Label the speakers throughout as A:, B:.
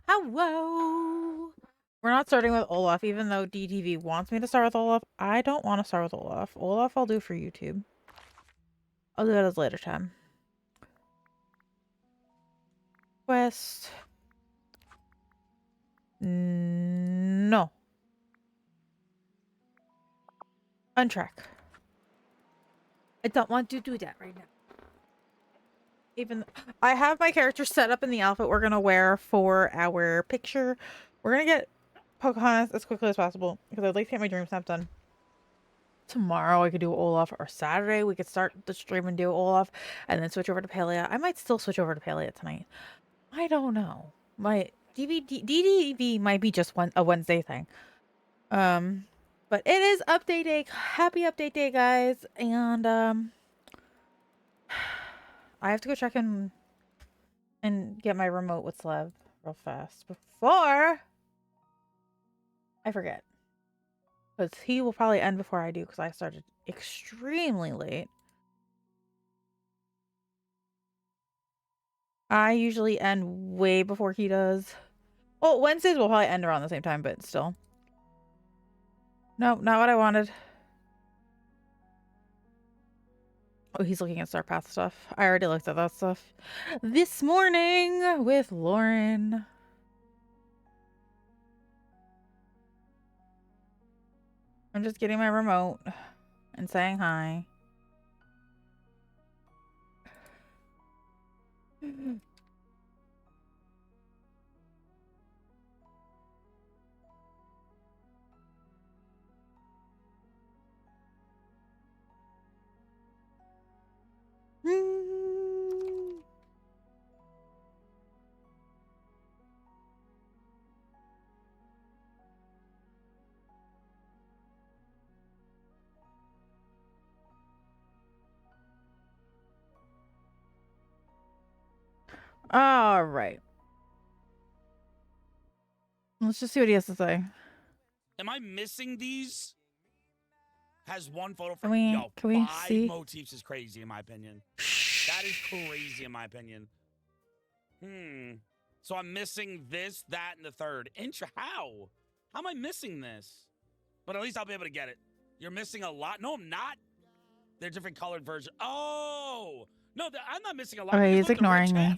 A: Hello. We're not starting with Olaf, even though DTV wants me to start with Olaf. I don't want to start with Olaf. Olaf I'll do for YouTube. I'll do that as later time. Quest. No. Untrack. I don't want to do that right now. Even I have my character set up in the outfit we're gonna wear for our picture. We're gonna get Pocahontas as quickly as possible because I'd like to get my dream snap done. Tomorrow I could do Olaf, or Saturday we could start the stream and do Olaf and then switch over to Palia. I might still switch over to Palia tonight. I don't know. My DDV might be just a Wednesday thing. But it is update day. Happy update day, guys. And I have to go check in and get my remote with Slev real fast before I forget. Because he will probably end before I do because I started extremely late. I usually end way before he does. Well, Wednesdays will probably end around the same time, but still. No, not what I wanted. Oh, he's looking at Star Path stuff. I already looked at that stuff this morning with Lauren. I'm just getting my remote and saying hi. All right. Let's just see what he has to say.
B: Am I missing these? Has one photo
A: Can
B: from
A: we
B: five
A: see?
B: motifs is crazy in my opinion. That is crazy in my opinion. So I'm missing this, that, and the third. How? How am I missing this? But at least I'll be able to get it. You're missing a lot. No, I'm not. They're different colored versions. Oh no, I'm not missing a lot.
A: Okay, he's ignoring me.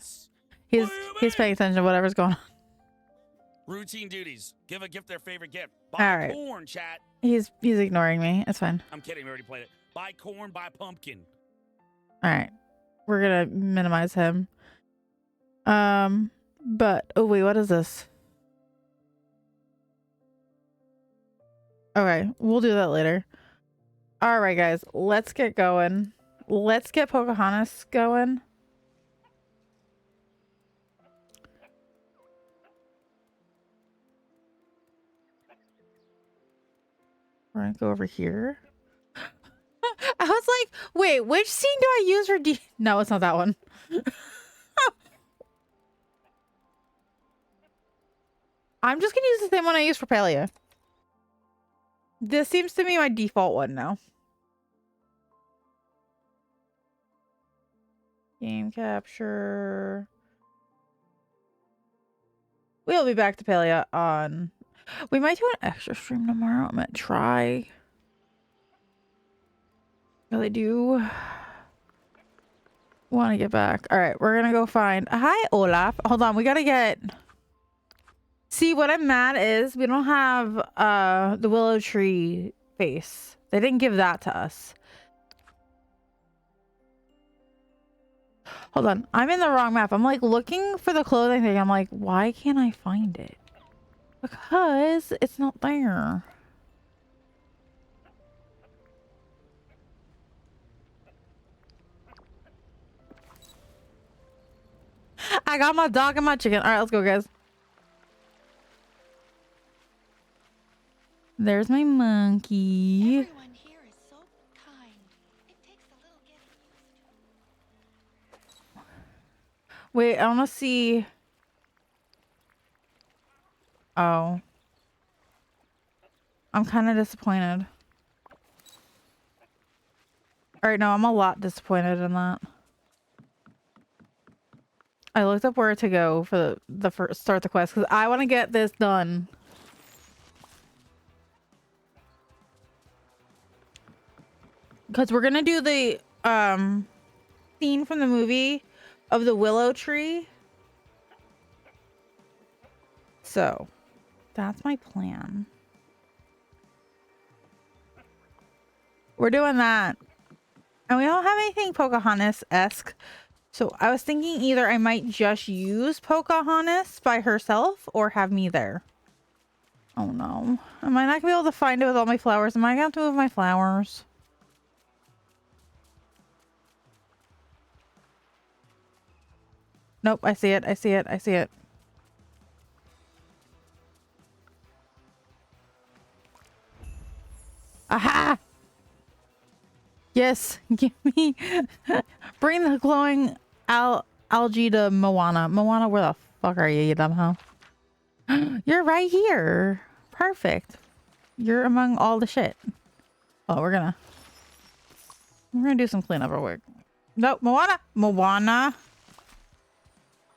A: He's paying attention to whatever's going on.
B: Routine duties. Give a gift their favorite gift.
A: All
B: Buy
A: right.
B: corn, chat.
A: He's ignoring me. It's fine.
B: I'm kidding. We already played it. Buy corn, buy pumpkin.
A: All right. We're gonna minimize him. But oh wait, what is this? Okay, we'll do that later. All right, guys, let's get going. Let's get Pocahontas going. We're gonna go over here. I was like, wait, which scene do I use for No, it's not that one. I'm just gonna use the same one I used for Palia. This seems to be my default one now. Game capture. We'll be back to Palia on... We might do an extra stream tomorrow. I'm gonna try. Really do want to get back. All right, we're gonna go find... Hi, Olaf. Hold on, we gotta get... See, what I'm mad is we don't have the willow tree face. They didn't give that to us. Hold on, I'm in the wrong map. I'm like looking for the clothing thing. I'm like, why can't I find it? Because it's not there. I got my dog and my chicken. All right, let's go, guys. There's my monkey.
C: Everyone here is so kind. It takes a little getting used to.
A: Wait, I want to see. Oh. I'm kind of disappointed. All right, no, I'm a lot disappointed in that. I looked up where to go for the first start the quest because I want to get this done. Because we're gonna do the scene from the movie of the willow tree. So that's my plan. We're doing that. And we don't have anything Pocahontas-esque. So I was thinking either I might just use Pocahontas by herself or have me there. Oh no. Am I not gonna be able to find it with all my flowers? Am I gonna have to move my flowers? Nope, I see it. I see it. I see it. Aha! Yes, give me. Bring the glowing algae to Moana. Moana, where the fuck are you, you dumb hoe? You're right here. Perfect. You're among all the shit. Oh, we're gonna do some cleanup real quick. No, Moana! Moana!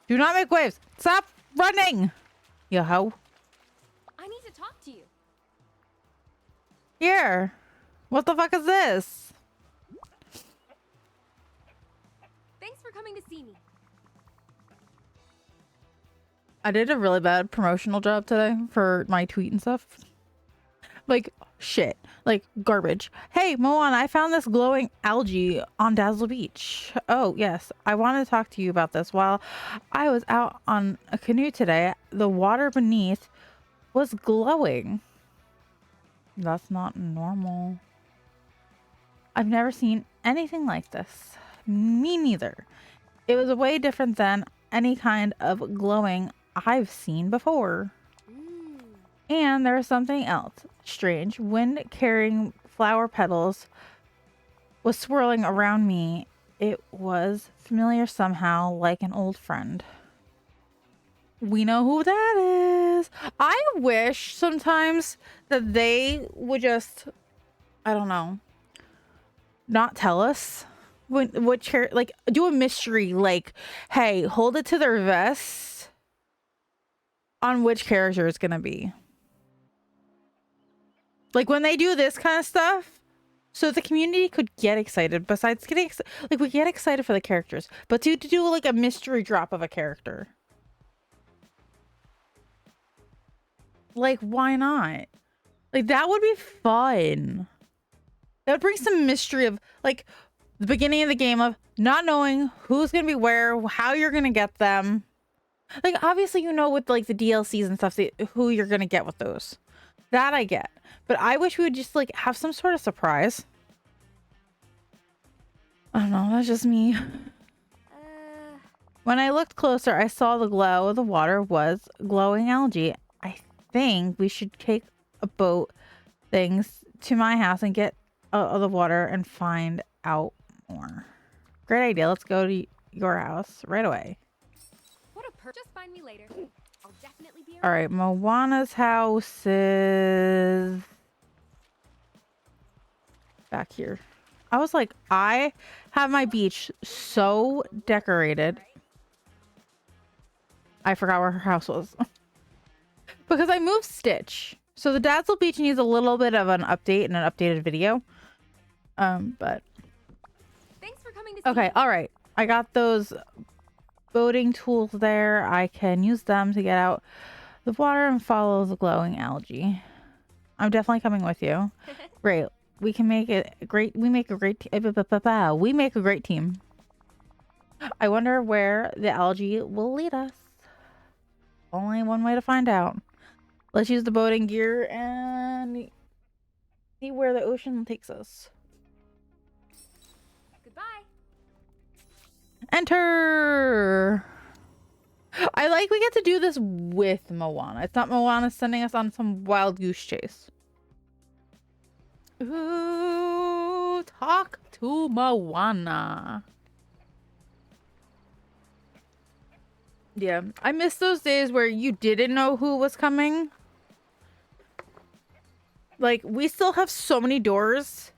A: Do not make waves! Stop running! You hoe.
D: I need to talk to you.
A: Here. What the fuck is this?
D: Thanks for coming to see me.
A: I did a really bad promotional job today for my tweet and stuff. Like, shit. Like, garbage. Hey, Moana, I found this glowing algae on Dazzle Beach. Oh, yes. I wanted to talk to you about this. While I was out on a canoe today, the water beneath was glowing. That's not normal. I've never seen anything like this. Me neither. It was way different than any kind of glowing I've seen before. And there was something else strange. Wind carrying flower petals was swirling around me. It was familiar somehow, like an old friend. We know who that is. I wish sometimes that they would just, I don't know, not tell us what like do a mystery, like, hey, hold it to their vest on which character it's gonna be. Like when they do this kind of stuff, so the community could get excited. Besides getting like we get excited for the characters, but to do like a mystery drop of a character, like why not? Like that would be fun. That would bring some mystery of like the beginning of the game of not knowing who's gonna be where, how you're gonna get them. Like obviously you know with like the DLCs and stuff who you're gonna get with those. That I get. But I wish we would just like have some sort of surprise. I don't know, that's just me. When I looked closer, I saw the glow of the water was glowing algae. I think we should take a boat things to my house and get out of the water and find out more. Great idea. Let's go to your house right away.
D: What a just find me later. I'll definitely be around.
A: All right, Moana's house is back here. I was like, I have my beach so decorated. I forgot where her house was. Because I moved Stitch. So the Dazzle Beach needs a little bit of an update and an updated video. But
D: Thanks for coming to see
A: okay,
D: me.
A: all right. I got those boating tools there. I can use them to get out the water and follow the glowing algae. I'm definitely coming with you. Great. We can make it great. We make a great team. I wonder where the algae will lead us. Only one way to find out. Let's use the boating gear and see where the ocean takes us.
D: Goodbye.
A: Enter. I like we get to do this with Moana. It's not Moana sending us on some wild goose chase. Ooh, talk to Moana. Yeah, I miss those days where you didn't know who was coming. Like, we still have so many doors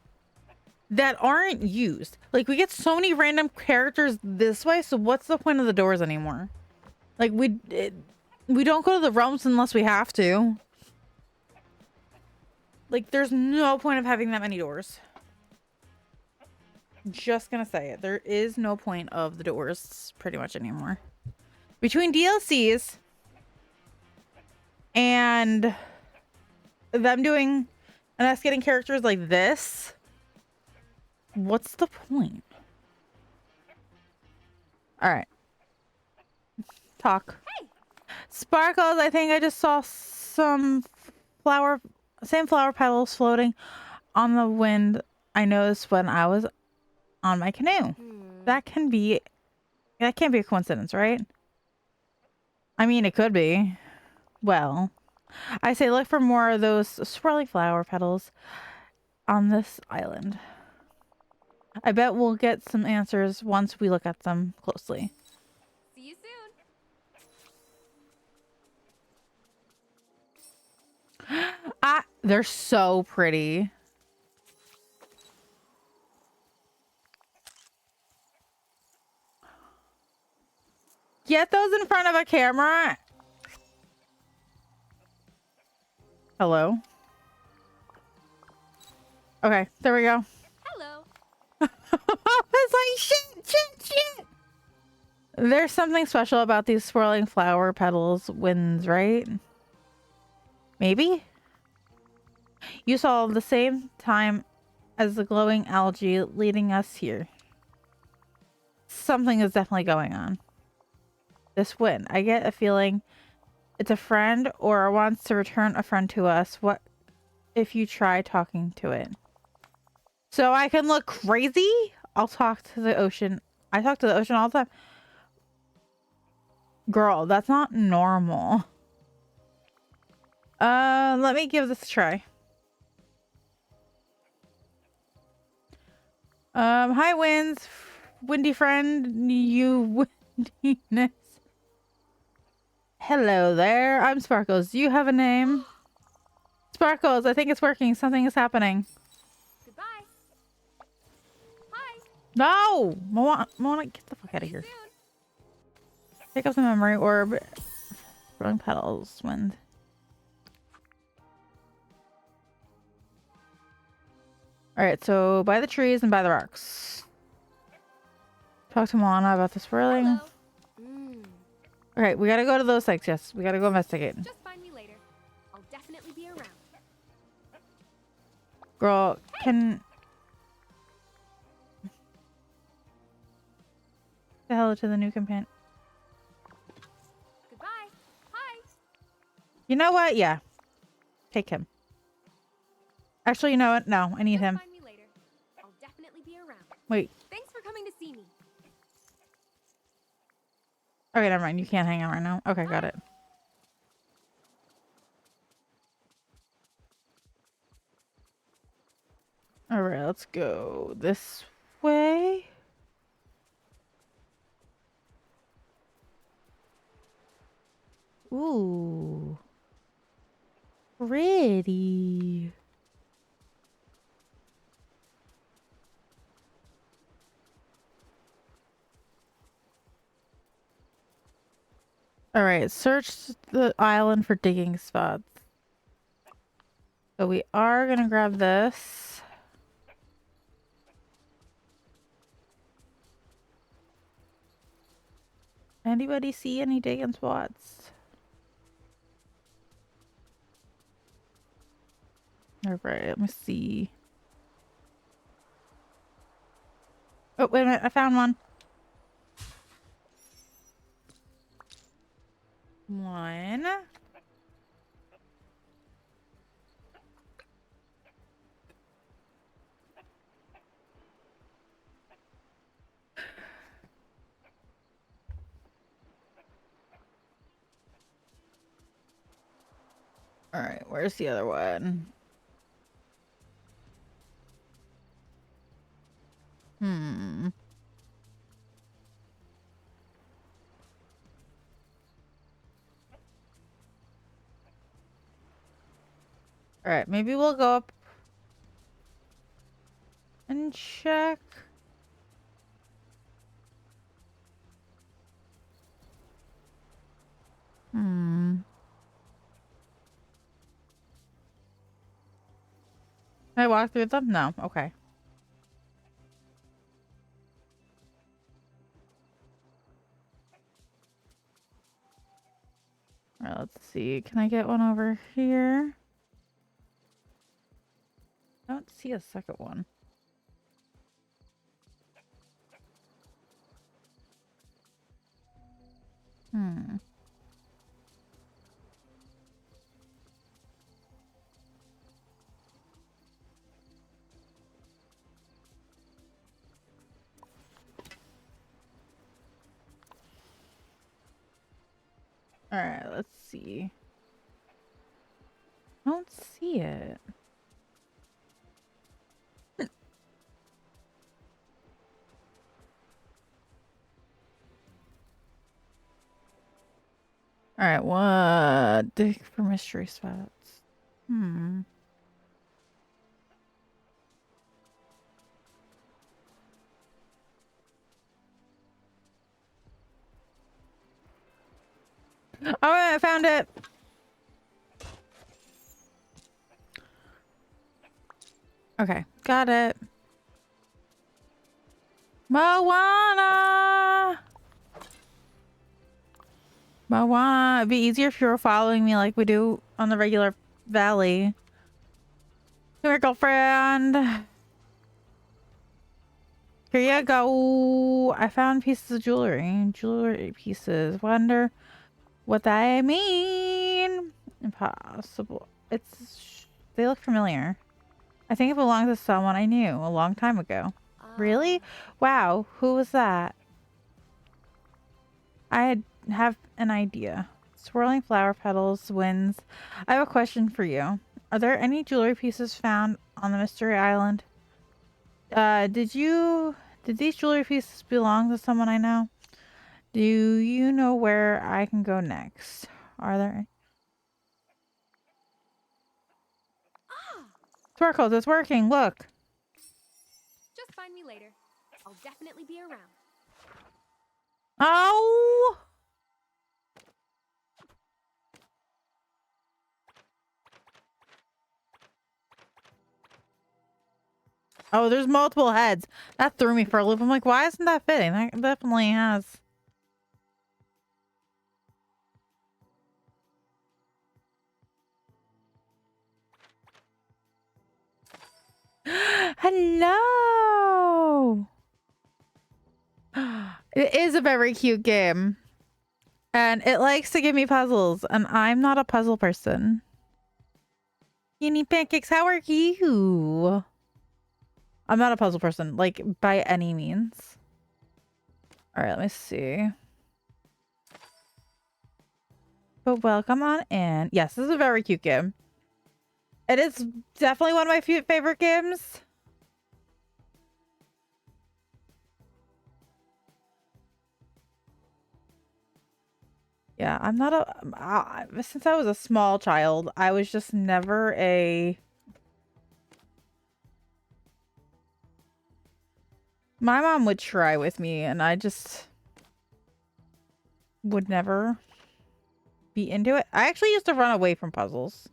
A: that aren't used. Like, we get so many random characters this way, so what's the point of the doors anymore? Like, we don't go to the realms unless we have to. Like, there's no point of having that many doors. Just gonna say it. There is no point of the doors pretty much anymore. Between DLCs and them doing and us getting characters like this, what's the point? All right. Talk.
D: Hey.
A: Sparkles, I think I just saw some same flower petals floating on the wind I noticed when I was on my canoe. That can't be a coincidence, right? I mean, it could be. Well, I say look for more of those swirling flower petals on this island. I bet we'll get some answers once we look at them closely.
D: See you soon.
A: They're so pretty. Get those in front of a camera. Hello. Okay, there we go.
D: Hello.
A: It's like shit. There's something special about these swirling flower petals winds, right? Maybe? You saw the same time as the glowing algae leading us here. Something is definitely going on. This wind, I get a feeling it's a friend or wants to return a friend to us. What if you try talking to it? So I can look crazy? I'll talk to the ocean. I talk to the ocean all the time. Girl, that's not normal. Let me give this a try. Hi, winds. Windy friend. You windiness. Hello there. I'm Sparkles. Do you have a name? Sparkles, I think it's working. Something is happening.
D: Goodbye. Hi.
A: No! Moana, get the fuck out of
D: See you
A: here.
D: soon.
A: Pick up the memory orb. Rolling petals. Wind. Alright, so by the trees and by the rocks. Talk to Moana about the swirling.
D: Hello.
A: Okay, we gotta go to those sites, yes. We gotta go investigate.
D: Just find me later. I'll definitely be around.
A: Girl, can... Say hello to the new companion.
D: Goodbye. Hi.
A: You know what? Yeah. Take him. Actually, you know what? No, I need
D: Just
A: him.
D: find me later. I'll definitely be around.
A: Wait.
D: Thanks for coming to see me.
A: Okay, never mind. You can't hang out right now. Okay, got it. Alright, let's go this way. Ooh. Pretty. Alright, search the island for digging spots. So we are gonna grab this. Anybody see any digging spots? Alright, let me see. Oh, wait a minute, I found one. One. All right, where's the other one? All right, maybe we'll go up. And check. Hmm. Can I walk through them? No. Okay. All right, let's see. Can I get one over here? I don't see a second one. Hmm. All right, let's see. I don't see it. All right, what? Dig for mystery spots. Hmm. Oh, I found it. Okay, got it. Moana! Moana. It'd be easier if you were following me like we do on the regular valley. Come here, girlfriend. Here you go. I found pieces of jewelry. Jewelry pieces. Wonder what they mean. Impossible. They look familiar. I think it belongs to someone I knew a long time ago. Really? Wow. Who was that? Have an idea. Swirling flower petals, winds. I have a question for you. Are there any jewelry pieces found on the Mystery Island? Did these jewelry pieces belong to someone I know? Do you know where I can go next? Are there? Sparkles, it's working. Look.
D: Just find me later. I'll definitely be around.
A: Oh. Oh, there's multiple heads. That threw me for a loop. I'm like, why isn't that fitting? That definitely has. Hello. It is a very cute game. And it likes to give me puzzles. And I'm not a puzzle person. Uni Pancakes, how are you? I'm not a puzzle person, like, by any means. Alright, let me see. But welcome on in. Yes, this is a very cute game. It is definitely one of my favorite games. Yeah, I'm not since I was a small child, I was just never a... My mom would try with me, and I just would never be into it. I actually used to run away from puzzles.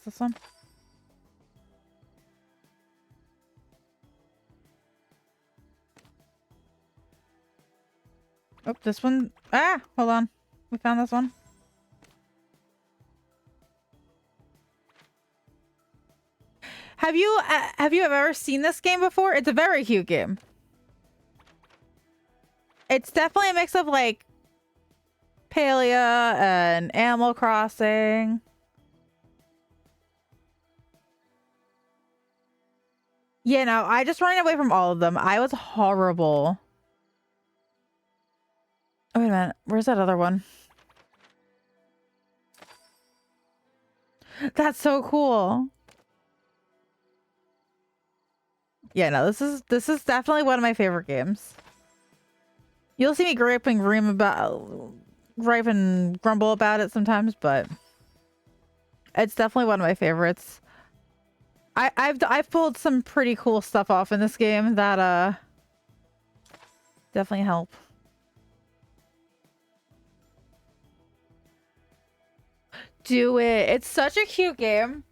A: This one? Oh, this one. Ah, hold on. We found this one. Have you ever seen this game before? It's a very cute game. It's definitely a mix of like Palia and Animal Crossing. You know, I just ran away from all of them. I was horrible. Oh, wait a minute. Where's that other one? That's so cool. Yeah, no, this is definitely one of my favorite games. You'll see me gripe and grumble about it sometimes, but it's definitely one of my favorites. I've pulled some pretty cool stuff off in this game that definitely help. Do it. It's such a cute game.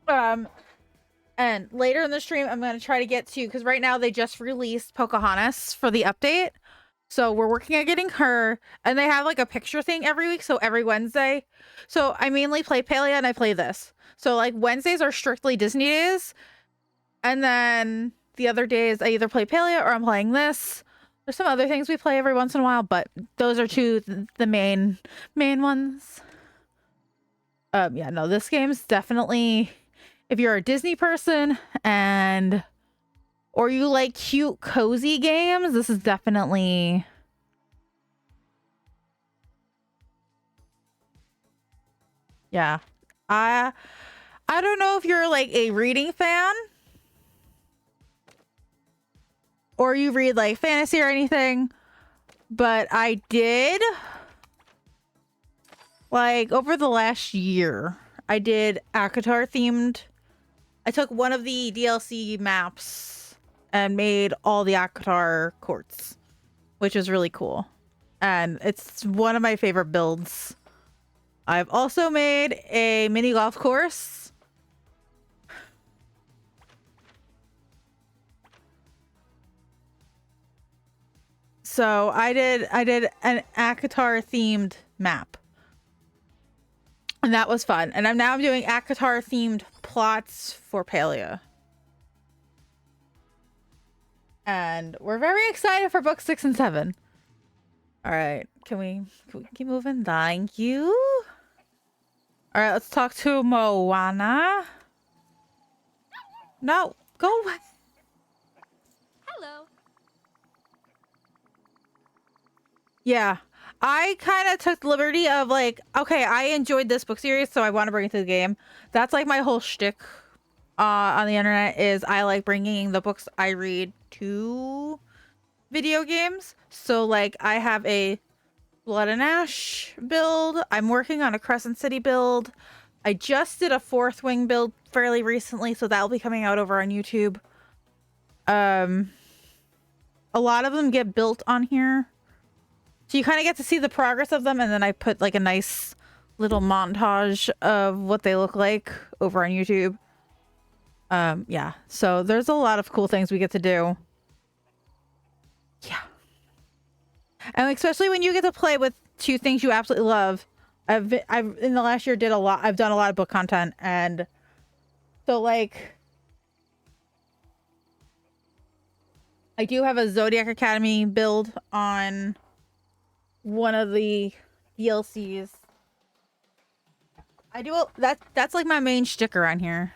A: And later in the stream, I'm going to try to get to, because right now they just released Pocahontas for the update. So we're working on getting her, and they have like a picture thing every week. So every Wednesday. So I mainly play Palia and I play this. So like Wednesdays are strictly Disney days. And then the other days I either play Palia or I'm playing this. There's some other things we play every once in a while, but those are the main ones. Yeah, no, this game's definitely, if you're a Disney person or you like cute, cozy games, this is definitely... Yeah. I don't know if you're like a reading fan or you read like fantasy or anything, but I did, like, over the last year, I did ACOTAR themed. I took one of the DLC maps and made all the ACOTAR courts, which is really cool. And it's one of my favorite builds. I've also made a mini golf course. So I did an ACOTAR themed map. And that was fun. And I'm doing ACOTAR themed plots for Palia. And we're very excited for book 6 and 7. All right, can we keep moving? Thank you. All right, let's talk to Moana. No, go away.
D: Hello.
A: Yeah, I kind of took the liberty of like, okay, I enjoyed this book series, so I want to bring it to the game. That's like my whole shtick on the internet is I like bringing the books I read to video games. So like I have a Blood and Ash build. I'm working on a Crescent City build. I just did a Fourth Wing build fairly recently, so that'll be coming out over on YouTube. A lot of them get built on here. So you kind of get to see the progress of them, and then I put like a nice little montage of what they look like over on YouTube. Yeah, so there's a lot of cool things we get to do. Yeah. And especially when you get to play with two things you absolutely love. I've in the last year I've done a lot of book content, and so like I do have a Zodiac Academy build on one of the DLCs. That's like my main shtick around here.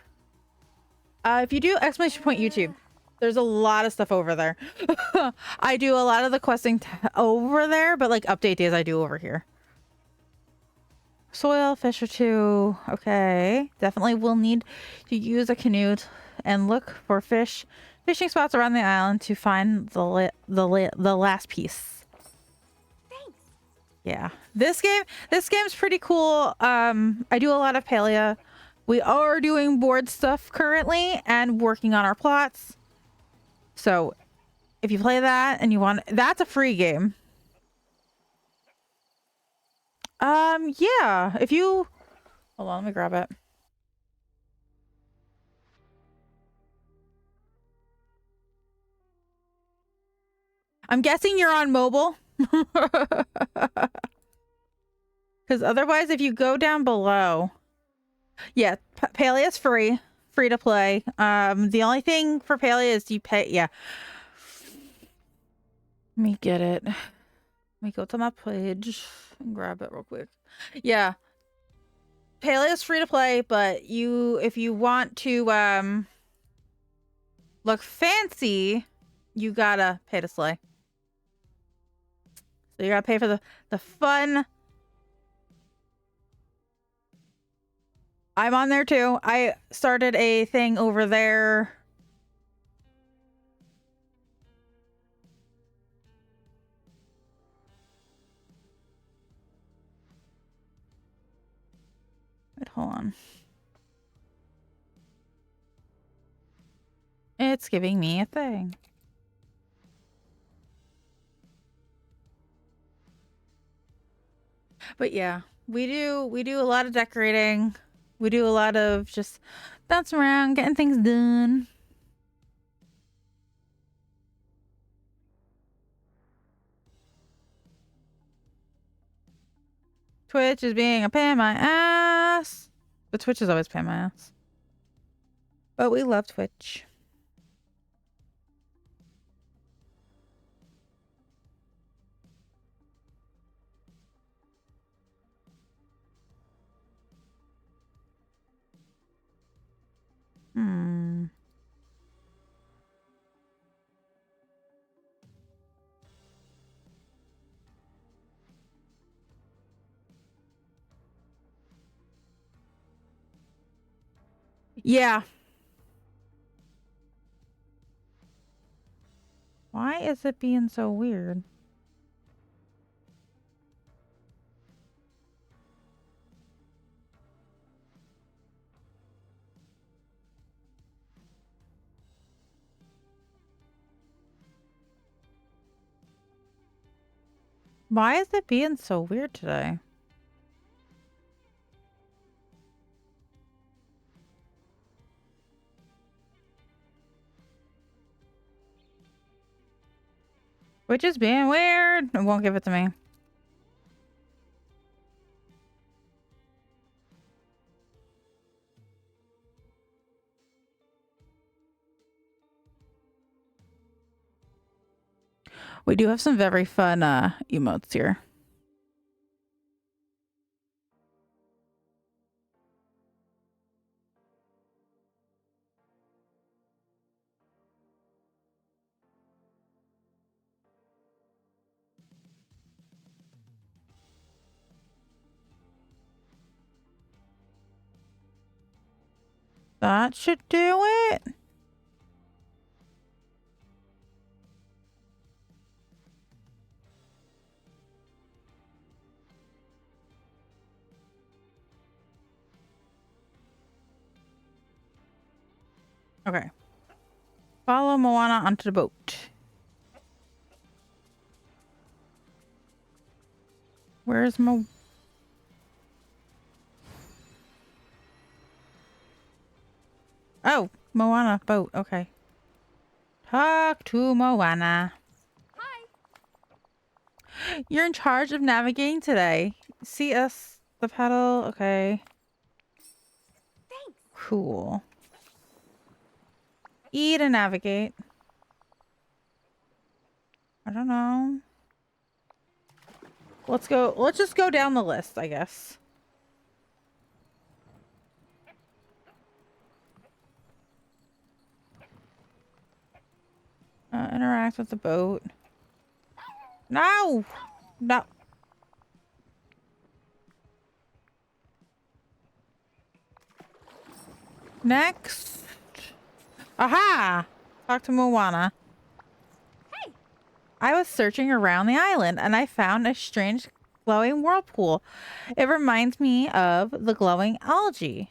A: If you do exclamation point YouTube, there's a lot of stuff over there. I do a lot of the questing over there, but like update days I do over here. Soil, fish or two. Okay. Definitely will need to use a canoe and look for fishing spots around the island to find the last piece.
D: Thanks.
A: Yeah. This game's pretty cool. I do a lot of Palia. We are doing board stuff currently and working on our plots. So if you play that and you want, that's a free game. Yeah, if you, hold on, let me grab it. I'm guessing you're on mobile. Because otherwise, if you go down below, yeah, Palia is free to play. The only thing for Palia is you pay. Yeah, let me get it. Let me go to my page and grab it real quick. Yeah, Palia is free to play, but if you want to look fancy, you gotta pay to slay. So you gotta pay for the fun. I'm on there too. I started a thing over there on. It's giving me a thing. But yeah, we do a lot of decorating. We do a lot of just bouncing around, getting things done. Twitch is being a pain in my ass. But Twitch is always a pain in my ass. But we love Twitch. Hmm. Yeah. Why is it being so weird? Why is it being so weird today? Which is being weird. It won't give it to me. We do have some very fun emotes here. That should do it. Okay. Follow Moana onto the boat. Where's Mo? Oh, Moana boat. Okay. Talk to Moana.
D: Hi.
A: You're in charge of navigating today. See us, the paddle. Okay.
D: Thanks.
A: Cool. E to navigate. I don't know. Let's go. Let's just go down the list, I guess. Interact with the boat. No! No. Next. Aha! Talk to Moana.
D: Hey.
A: I was searching around the island and I found a strange glowing whirlpool. It reminds me of the glowing algae.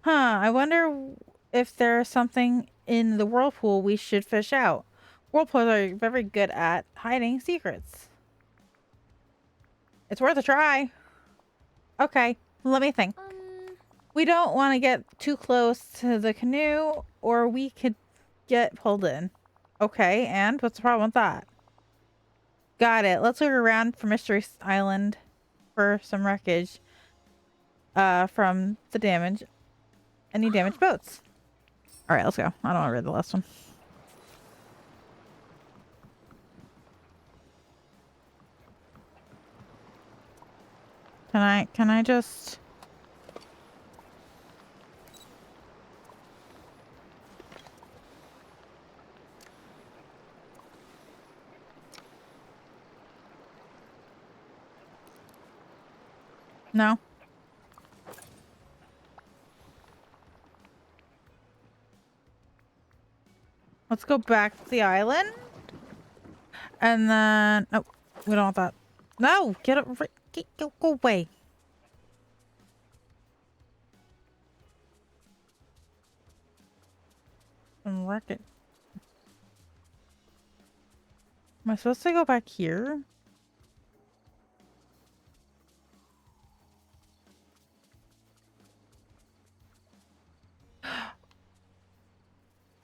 A: Huh, I wonder if there's something in the whirlpool we should fish out. Whirlpools are very good at hiding secrets. It's worth a try. Okay, let me think. We don't want to get too close to the canoe or we could get pulled in. Okay, and what's the problem with that? Got it. Let's look around for Mystery Island for some wreckage from the damage. Any damaged boats. All right, let's go. I don't want to read the last one. Can I just... No? Let's go back to the island. And then... Oh, we don't want that. No! Get it... Go away. and wreck it. Am I supposed to go back here?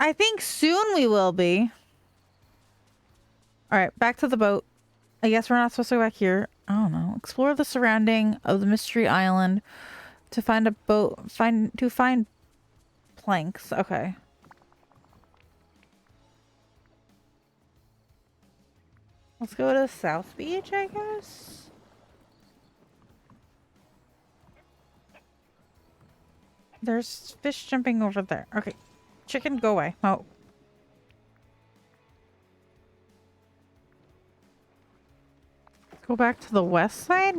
A: I think soon we will be. Alright, back to the boat. I guess we're not supposed to go back here. I don't know. Explore the surrounding of the mystery island to find a boat. Find planks. Okay. Let's go to South Beach, I guess. There's fish jumping over there. Okay. Chicken, go away. Oh. Go back to the west side?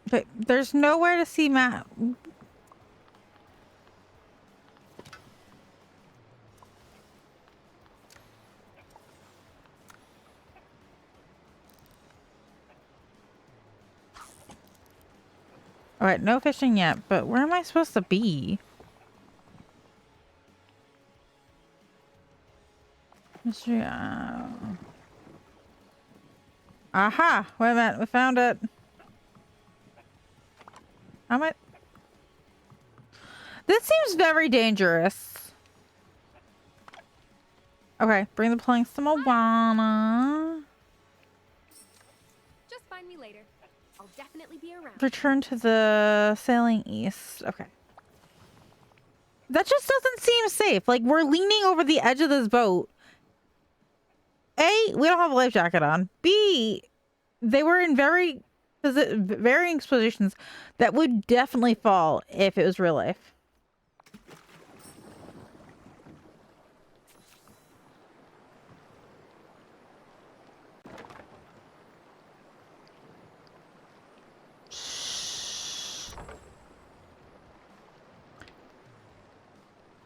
A: Okay, there's nowhere to see map. Alright, no fishing yet, but where am I supposed to be? Mystery. Aha! Wait a minute, we found it. How much? This seems very dangerous. Okay, bring the planks to Moana.
D: Just find me later. I'll definitely be around.
A: Return to the sailing east. Okay. That just doesn't seem safe. Like, we're leaning over the edge of this boat. A, we don't have a life jacket on. B, they were in varying positions that would definitely fall if it was real life.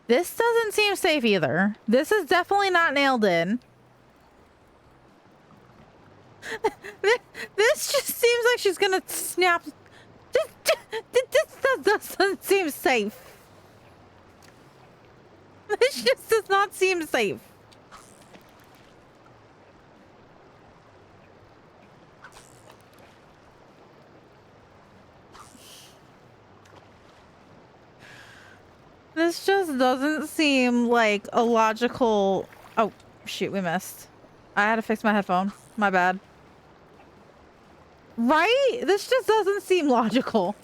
A: This doesn't seem safe either. This is definitely not nailed in. This just seems like she's gonna snap. This doesn't seem safe. This just does not seem safe. This just doesn't seem like a logical... Oh, shoot, we missed. I had to fix my headphone. My bad. Right? This just doesn't seem logical.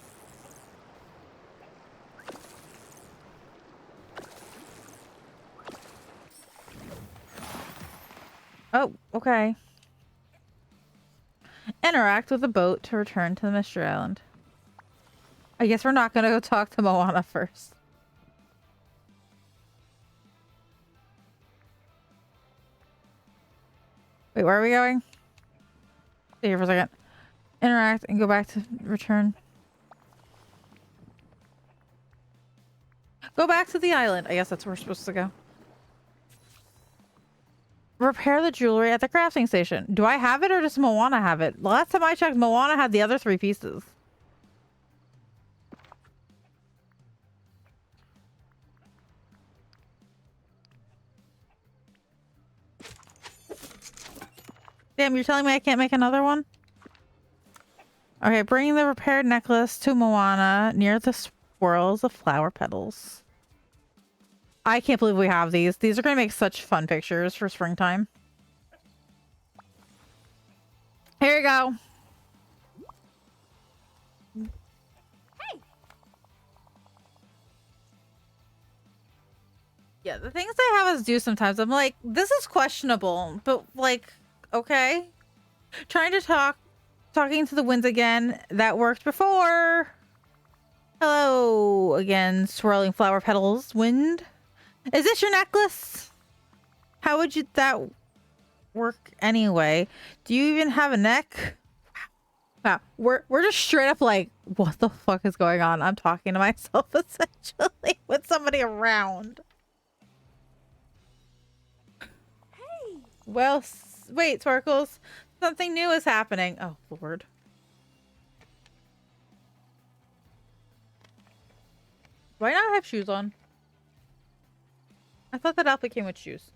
A: Oh, okay. Interact with the boat to return to the Mystery Island. I guess we're not gonna go talk to Moana first. Wait, where are we going? Stay here for a second. Interact and go back to return. Go back to the island. I guess that's where we're supposed to go. Repair the jewelry at the crafting station. Do I have it or does Moana have it? Last time I checked, Moana had the other 3 pieces. Damn, you're telling me I can't make another one? Okay, bring the repaired necklace to Moana near the swirls of flower petals. I can't believe we have these. These are going to make such fun pictures for springtime. Here you go.
D: Hey!
A: Yeah, the things I have us do sometimes, I'm like, this is questionable, but like, okay. Trying to talking to the winds again. That worked before. Hello again, swirling flower petals. Wind. Is this your necklace? How would you that work anyway? Do you even have a neck? Wow, we're just straight up like, what the fuck is going on? I'm talking to myself essentially with somebody around.
D: Hey!
A: Well, wait, Sparkles. Something new is happening. Oh, Lord. Do I not have shoes on? I thought that outfit came with shoes.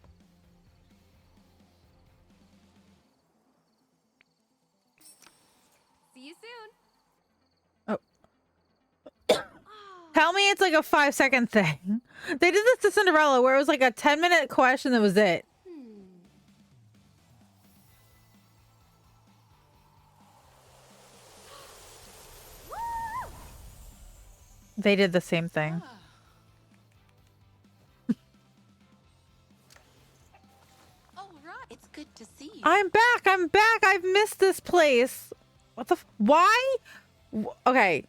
D: See you soon.
A: Oh.
D: Oh,
A: Tell me it's like a 5-second thing. They did this to Cinderella where it was like a 10-minute question that was it.
D: Woo!
A: They did the same thing.
C: All right. It's good to see you.
A: I'm back. I'm back. I've missed this place. What the? Why? Okay.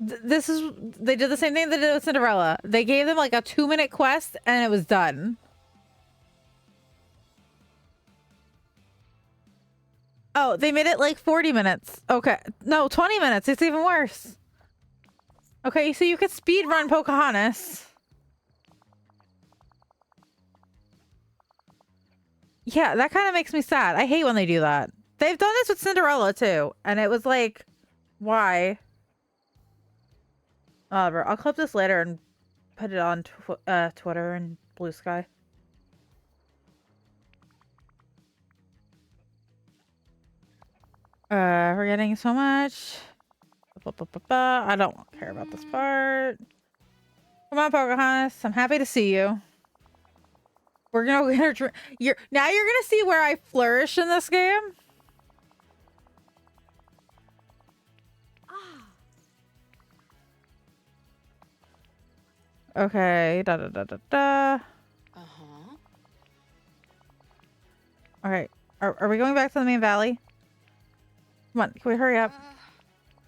A: This is. They did the same thing they did with Cinderella. They gave them like a 2-minute quest and it was done. Oh, they made it like 40 minutes. Okay. No, 20 minutes. It's even worse. Okay, so you could speed run Pocahontas. Yeah, that kind of makes me sad. I hate when they do that. They've done this with Cinderella too, and it was like, why? Whatever. I'll clip this later and put it on Twitter and Blue Sky. We're getting so much. I don't care about this part. Come on, Pocahontas. I'm happy to see you. We're gonna get her. Now you're gonna see where I flourish in this game.
D: Ah,
A: Okay. Da da da da da.
C: Uh-huh.
A: All right. Are we going back to the main valley? Come on. Can we hurry up?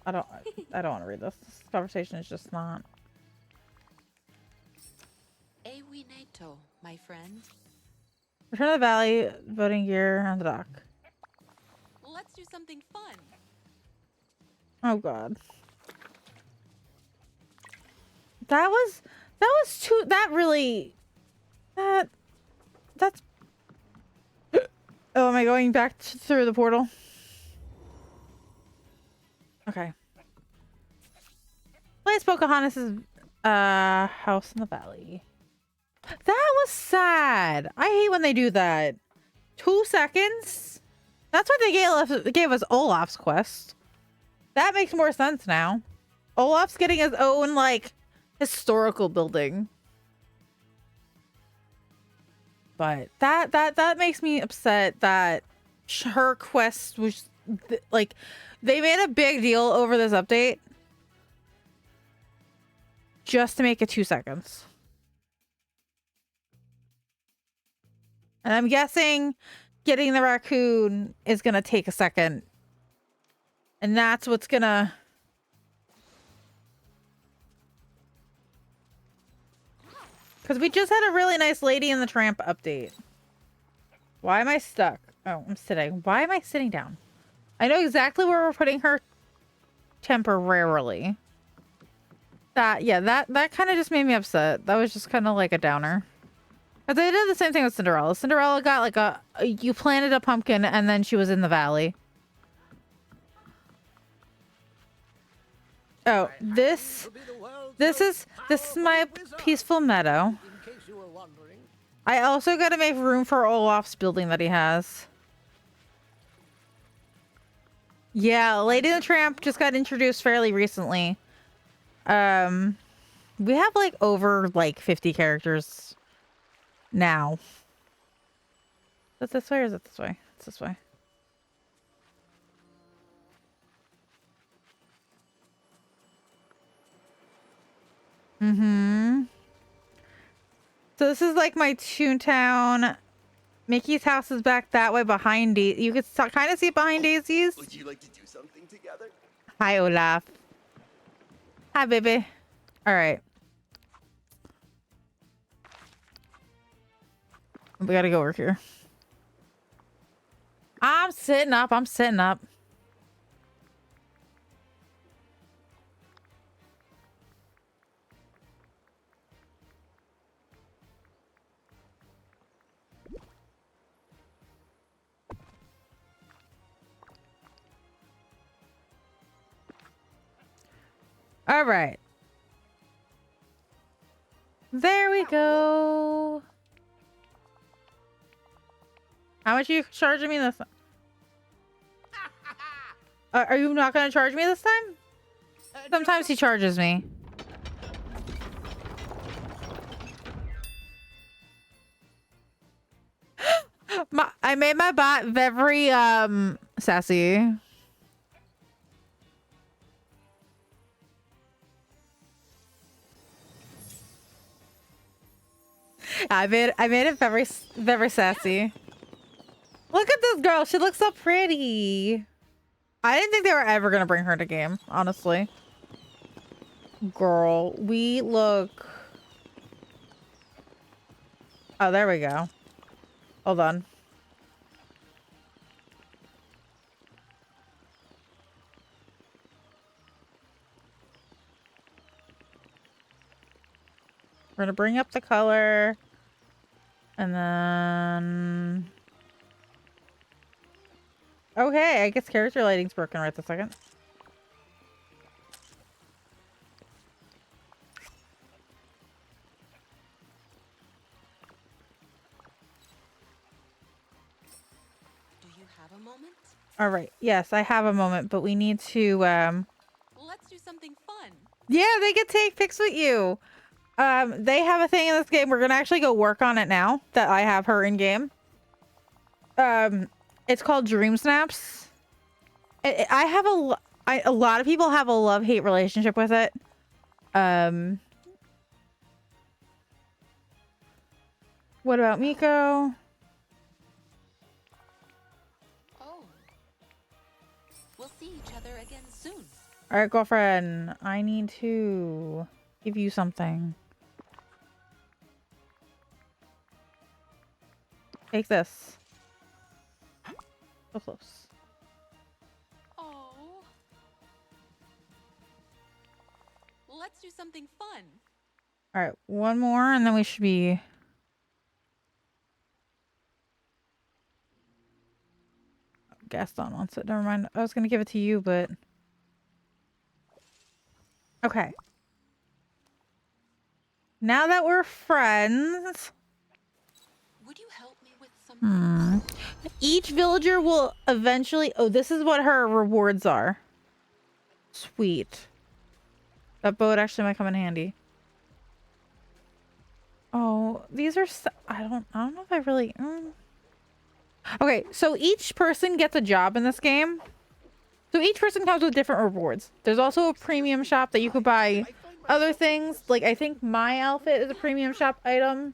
A: I don't want to read this. This conversation is just not.
C: Ewi Nato, my friend.
A: Return to the valley. Voting gear on the dock.
C: Let's do something fun.
A: Oh God. That was too. That really. That's. Oh, am I going back through the portal? Okay. Place Pocahontas' house in the valley. That was sad. I hate when they do that. 2 seconds? That's what they gave us Olaf's quest. That makes more sense now. Olaf's getting his own, like, historical building. But that makes me upset that her quest was, like, they made a big deal over this update just to make it 2 seconds. And I'm guessing getting the raccoon is going to take a second. And that's what's going to... Because we just had a really nice Lady and the Tramp update. Why am I stuck? Oh, I'm sitting. Why am I sitting down? I know exactly where we're putting her temporarily. That kind of just made me upset. That was just kind of like a downer. But they did the same thing with Cinderella. Cinderella got like you planted a pumpkin and then she was in the valley. Oh, this is my peaceful meadow. I also got to make room for Olaf's building that he has. Yeah, Lady and the Tramp just got introduced fairly recently. We have like over like 50 characters now. Is it this way or is it this way? It's this way. Mm-hmm. So this is like my Toontown. Mickey's house is back that way behind Daisy. You could kind of see it behind Daisy's.
E: Would you like to do something together?
A: Hi, Olaf. Hi, baby. All right. We gotta go over here. I'm sitting up. I'm sitting up. All right. There we go. How much are you charging me this time? Are you not going to charge me this time? Sometimes he charges me. I made my bot very sassy. I made it very sassy. Look at this girl. She looks so pretty. I didn't think they were ever gonna bring her to game, honestly. Girl, we look. Oh, there we go. Hold on. We're gonna bring up the color. And then... Okay, I guess character lighting's broken right this second.
C: Do you have a moment?
A: All right. Yes, I have a moment, but we need to
C: Let's do something fun.
A: yeah, they can take pics with you. They have a thing in this game. We're gonna actually go work on it now that I have her in game. It's called Dream Snaps. I have a lot of people have a love-hate relationship with it. What about Miko?
C: Oh. We'll see each other again soon.
A: All right, girlfriend. I need to give you something. Take this. So close.
C: Oh. Let's do something fun.
A: All right, one more, and then we should be. Gaston wants it. Never mind. I was gonna give it to you, but okay. Now that we're friends,
C: Would you help me with something?
A: each villager will eventually. Oh, this is what her rewards are. Sweet. That boat actually might come in handy. Oh, these are. I don't know if I really. Okay, so each person gets a job in this game. So each person comes with different rewards. There's also a premium shop that you could buy other things. Like, I think my outfit is a premium shop item.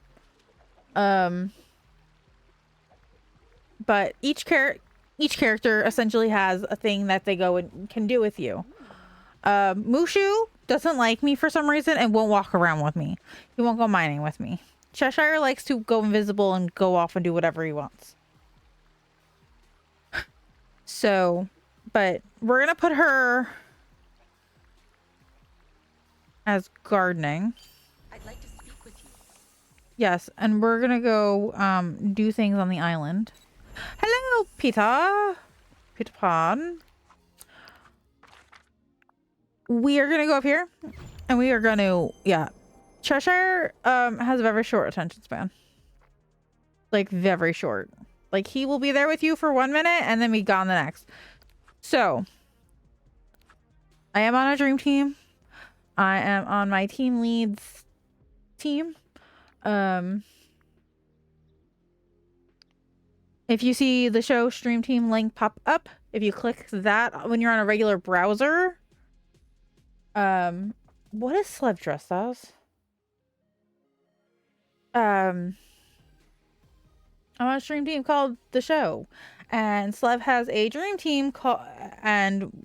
A: But each character essentially has a thing that they go and can do with you. Mushu doesn't like me for some reason and won't walk around with me. He won't go mining with me. Cheshire likes to go invisible and go off and do whatever he wants. So, but we're gonna put her as gardening.
C: I'd like to speak with you.
A: Yes, and we're gonna go do things on the island. Hello, Peter. Peter Pan. We are gonna go up here, and we are gonna Cheshire has a very short attention span. Like very short. Like he will be there with you for 1 minute and then be gone the next. So I am on a dream team. I am on my team leads team. If you see the show stream team link pop up, if you click that when you're on a regular browser, what is Slev dressed as? I'm on a stream team called The Show, and Slev has a dream team called, and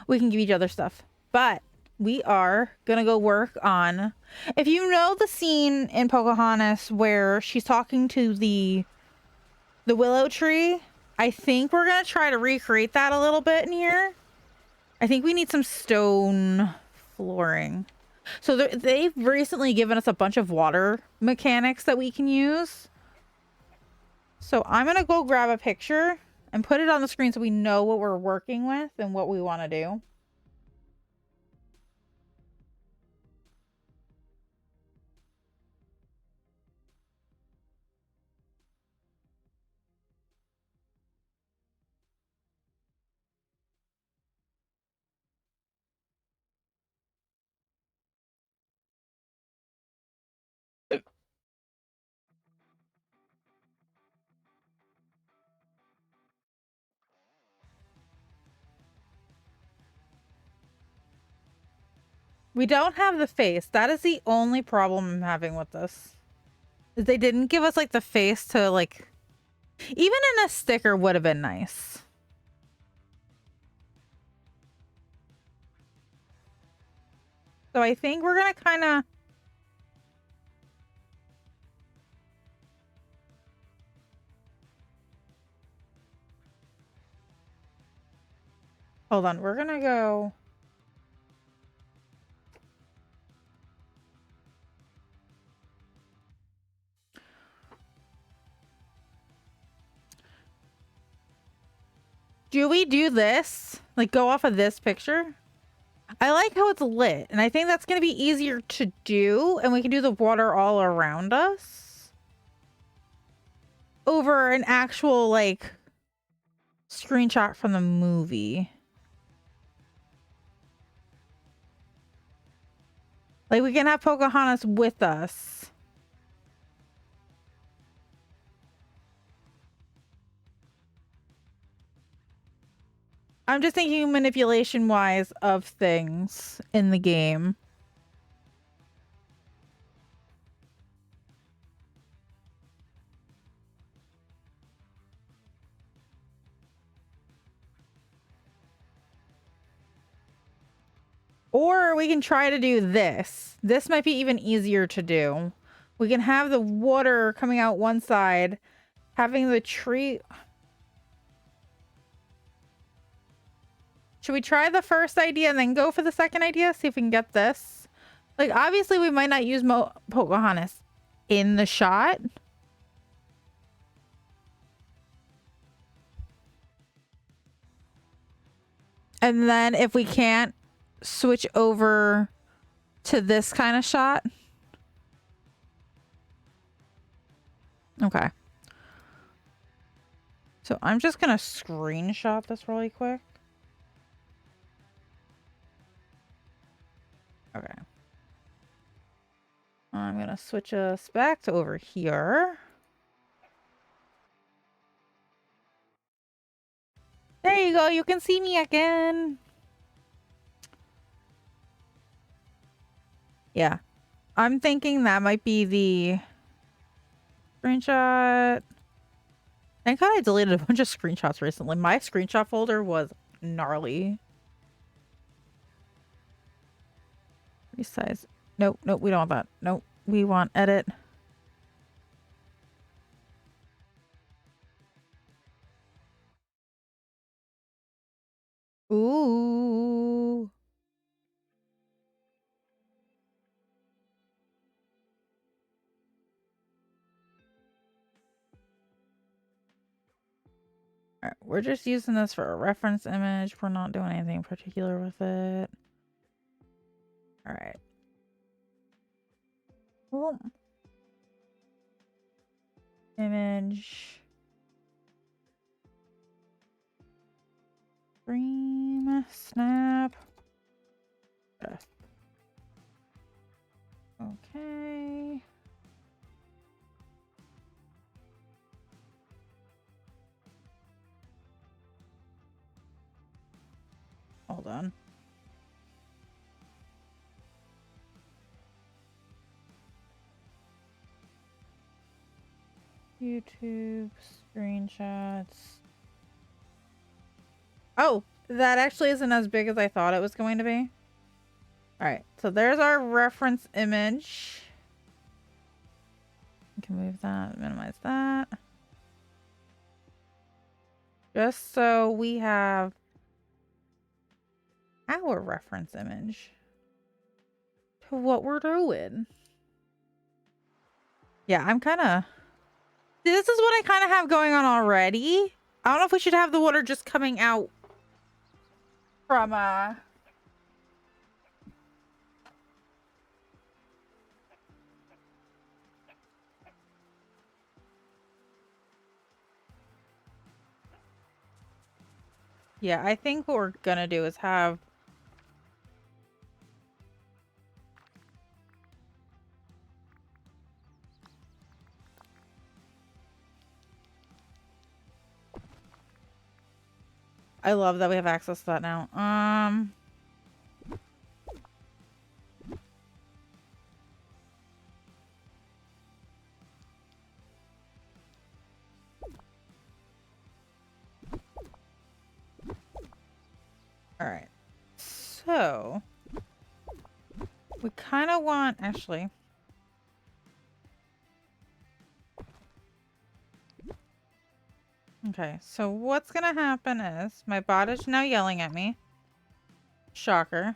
A: we can give each other stuff. But we are gonna go work on. If you know the scene in Pocahontas where she's talking to the willow tree, I think we're gonna try to recreate that a little bit in here. I think we need some stone flooring. So they've recently given us a bunch of water mechanics that we can use. So I'm going to go grab a picture and put it on the screen so we know what we're working with and what we want to do. We don't have the face. That is the only problem I'm having with this. Is they didn't give us like the face to like, even in a sticker would have been nice. So I think we're gonna kind of hold on. We're gonna go. Do we do this? Like go off of this picture? I like how it's lit, and I think that's going to be easier to do, and we can do the water all around us over an actual, like, screenshot from the movie. Like, we can have Pocahontas with us. I'm just thinking manipulation-wise of things in the game. Or we can try to do this. This might be even easier to do. We can have the water coming out one side, having the tree... Should we try the first idea and then go for the second idea? See if we can get this. Like, obviously, we might not use Pocahontas in the shot. And then if we can't, switch over to this kind of shot. Okay. So I'm just going to screenshot this really quick. Okay. I'm going to switch us back to over here. There you go. You can see me again. Yeah. I'm thinking that might be the screenshot. Thank God I deleted a bunch of screenshots recently. My screenshot folder was gnarly. Resize. Nope, nope, we don't want that. Nope, we want edit. Ooh. All right, we're just using this for a reference image. We're not doing anything particular with it. All right. Cool. Image. Stream. Snap. Okay. Hold on. YouTube screenshots. Oh, that actually isn't as big as I thought it was going to be. All right, so there's our reference image. We can move that, minimize that. Just so we have our reference image to what we're doing. Yeah, I'm kind of... This is what I kind of have going on already. I don't know if we should have the water just coming out from, Yeah, I think what we're gonna do is have... I love that we have access to that now. All right. So we kind of want, actually. Okay, so what's gonna happen is my bot is now yelling at me. Shocker.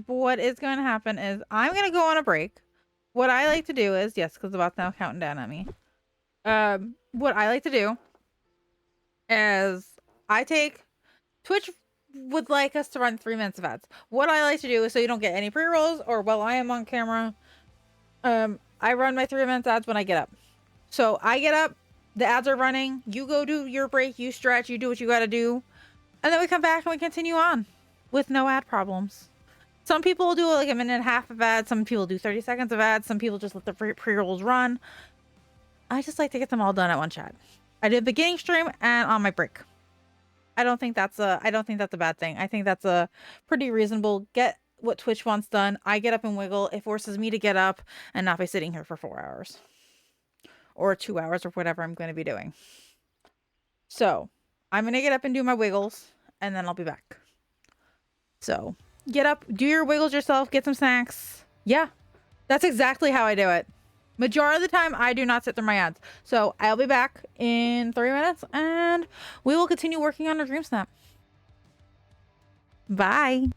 A: What is going to happen is I'm going to go on a break. What I like to do is, yes, because the bot's now counting down at me. What I like to do is I take Twitch would like us to run 3 minutes of ads. What I like to do is so you don't get any pre-rolls or while I am on camera, I run my 3 minutes ads when I get up. So I get up, the ads are running, you go do your break, you stretch, you do what you got to do, and then we come back and we continue on with no ad problems. Some people will do like a minute and a half of ads. Some people do 30 seconds of ads. Some people just let the pre-rolls run. I just like to get them all done at one shot. I did beginning stream and on my break. I don't think that's a bad thing. I think that's a pretty reasonable. Get what Twitch wants done. I get up and wiggle. It forces me to get up and not be sitting here for 4 hours or 2 hours or whatever I'm going to be doing. So I'm going to get up and do my wiggles and then I'll be back. So get up, do your wiggles yourself, get some snacks. Yeah, that's exactly how I do it. Majority of the time, I do not sit through my ads. So I'll be back in 3 minutes and we will continue working on our Dream Snap. Bye.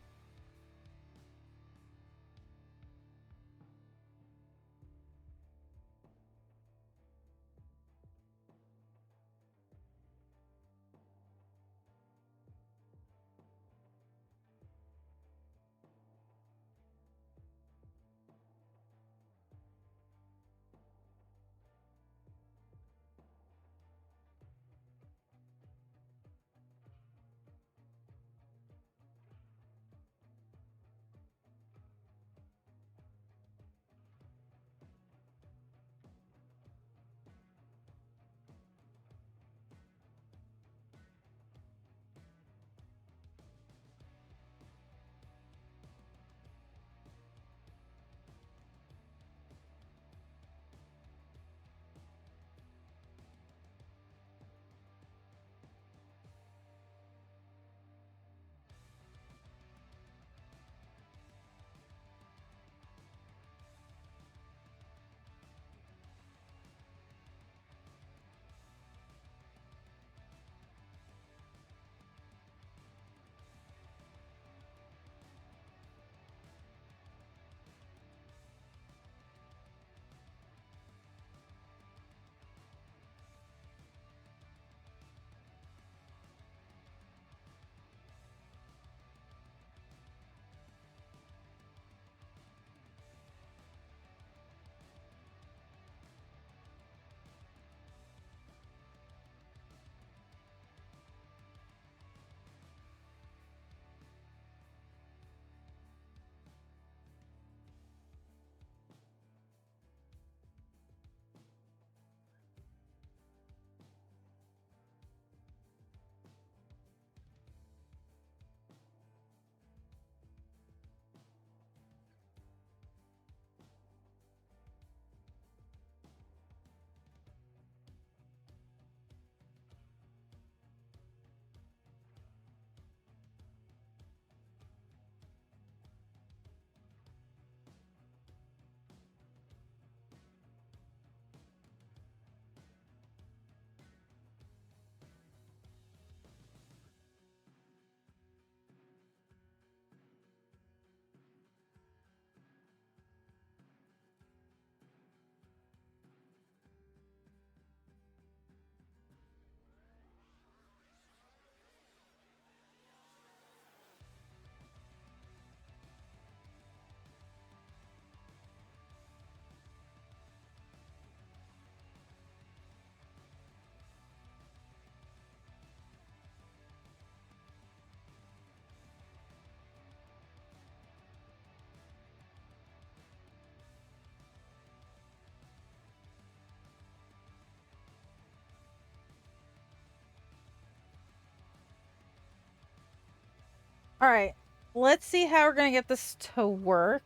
A: All right, let's see how we're gonna get this to work.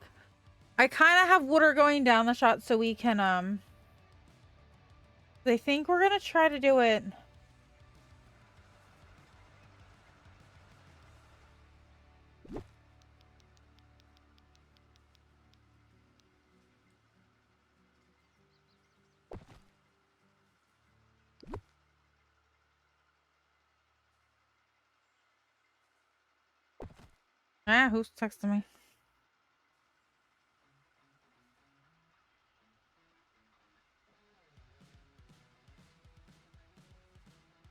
A: I kind of have water going down the shot so we can I think we're gonna try to do it. Ah, who's texting me?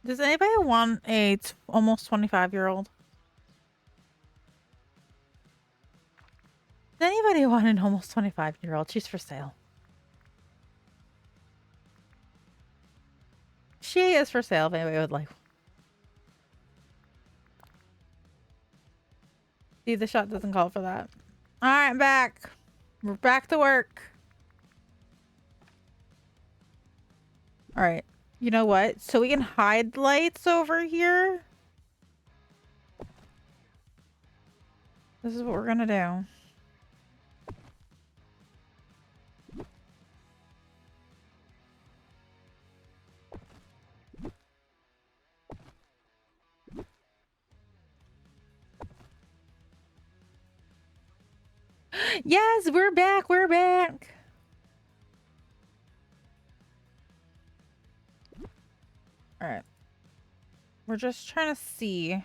A: Does anybody want a almost 25-year-old? Does anybody want an almost 25-year-old? She's for sale. She is for sale if anybody would like. See, the shot doesn't call for that. Alright, I'm back. We're back to work. Alright. You know what? So we can hide lights over here. This is what we're gonna do. Yes, we're back. We're back. All right. We're just trying to see.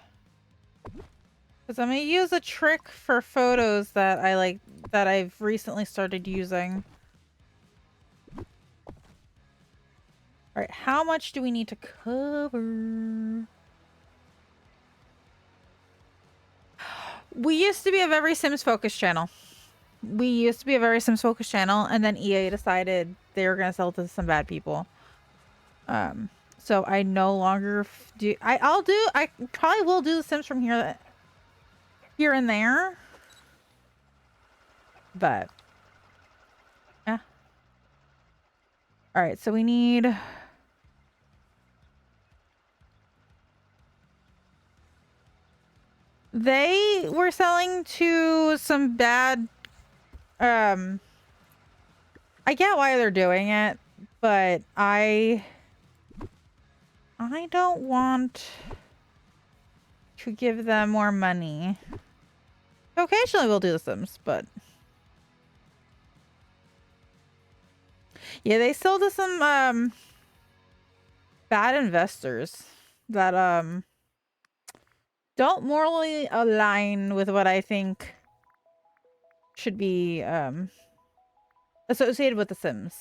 A: Because I'm going to use a trick for photos that I like, that I've recently started using. All right. How much do we need to cover? We used to be a very Sims focused channel. And then EA decided they were gonna sell it to some bad people. So I no longer do. I probably will do the Sims from here and there. But yeah. All right, so we need. They were selling to some bad. I get why they're doing it, but I don't want to give them more money. Occasionally we'll do the Sims, but yeah, they sold to some bad investors that don't morally align with what I think should be associated with the Sims.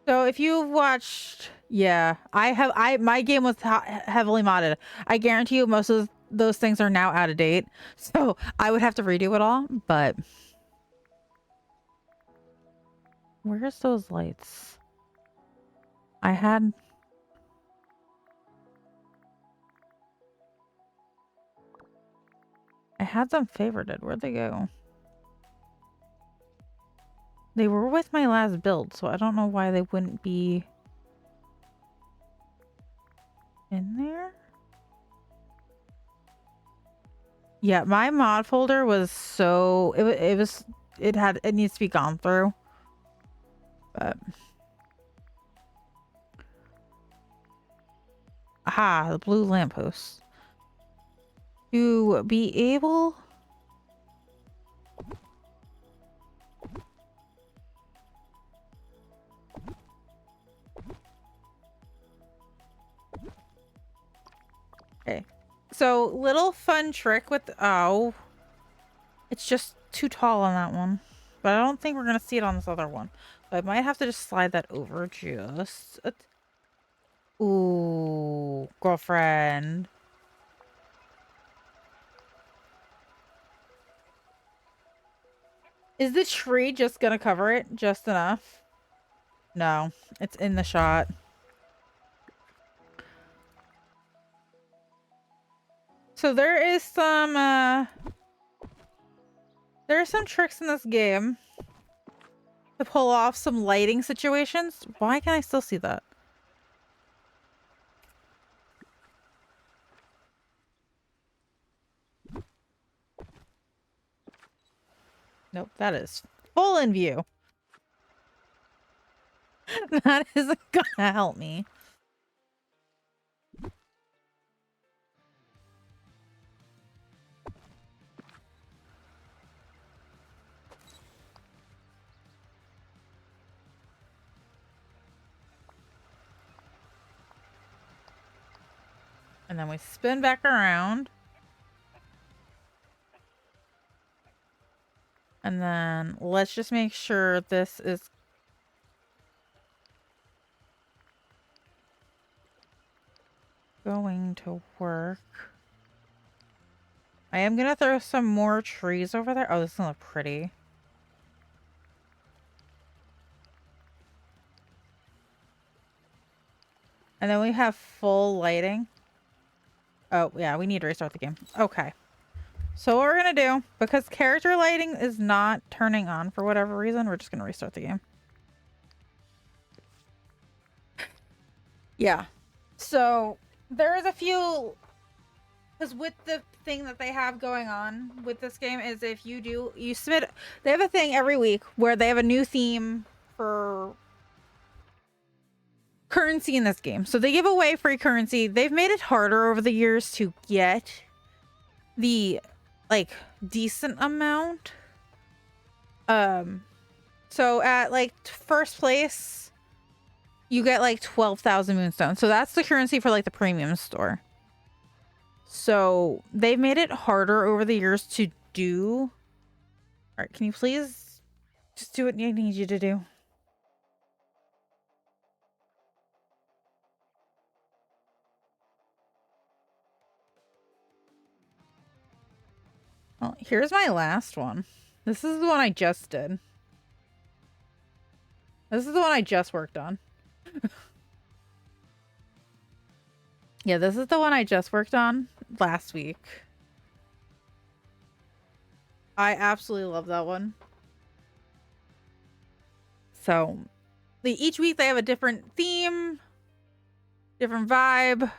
A: So if you've watched, yeah, my game was heavily modded. I guarantee you most of those things are now out of date. So I would have to redo it all, but where's those lights? I had them favorited. Where'd they go? They were with my last build, so I don't know why they wouldn't be in there. Yeah, my mod folder was so it needs to be gone through. But aha, the blue lamppost. To be able okay. So little fun trick with it's just too tall on that one. But I don't think we're gonna see it on this other one. So I might have to just slide that over just ooh, girlfriend. Is the tree just gonna cover it just enough? No, it's in the shot. So there are some tricks in this game to pull off some lighting situations. Why can't I still see that? Nope, that is full in view. That isn't gonna help me. And then we spin back around. And then let's just make sure this is going to work. I am gonna throw some more trees over there. Oh, this is gonna look pretty. And then we have full lighting. Oh, yeah, we need to restart the game. Okay. So what we're gonna do, because character lighting is not turning on for whatever reason, we're just gonna restart the game. Yeah. So there is a few, because with the thing that they have going on with this game is if you submit, they have a thing every week where they have a new theme for currency in this game. So they give away free currency. They've made it harder over the years to get the like decent amount. So at like first place, you get like 12,000 moonstones. So that's the currency for like the premium store. So they've made it harder over the years to do. All right, can you please just do what I need you to do? Well, here's my last one. This is the one I just did. This is the one I just worked on. Yeah, this is the one I just worked on last week. I absolutely love that one. So, each week they have a different theme, different vibe.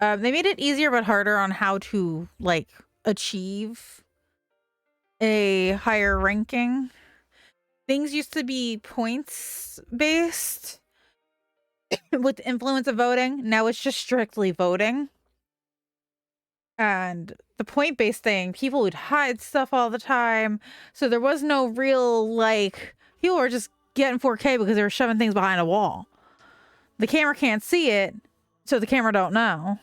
A: They made it easier but harder on how to, like, achieve a higher ranking. Things used to be points based with the influence of voting. Now it's just strictly voting. And the point based thing, people would hide stuff all the time. So there was no real, like, people were just getting 4K because they were shoving things behind a wall. The camera can't see it, so the camera don't know.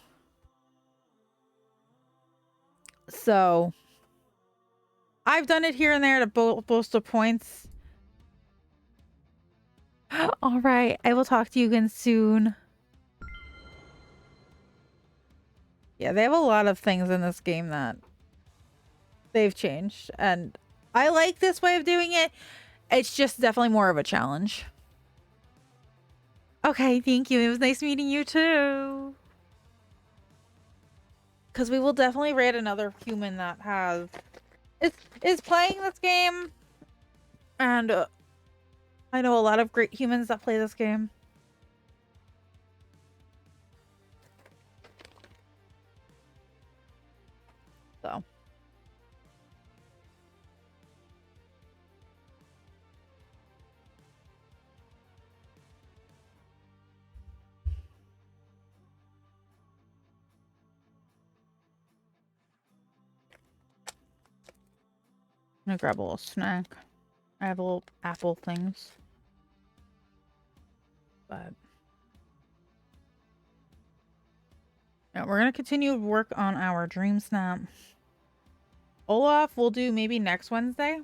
A: So I've done it here and there to boast of points. All right, I will talk to you again soon. Yeah, they have a lot of things in this game that they've changed, and I like this way of doing it. It's just definitely more of a challenge. Okay, thank you. It was nice meeting you too. Because we will definitely raid another human that has is playing this game, and I know a lot of great humans that play this game. So. I'm gonna grab a little snack. I have a little apple things. But yeah, we're gonna continue to work on our dream snap. Olaf will do maybe next Wednesday,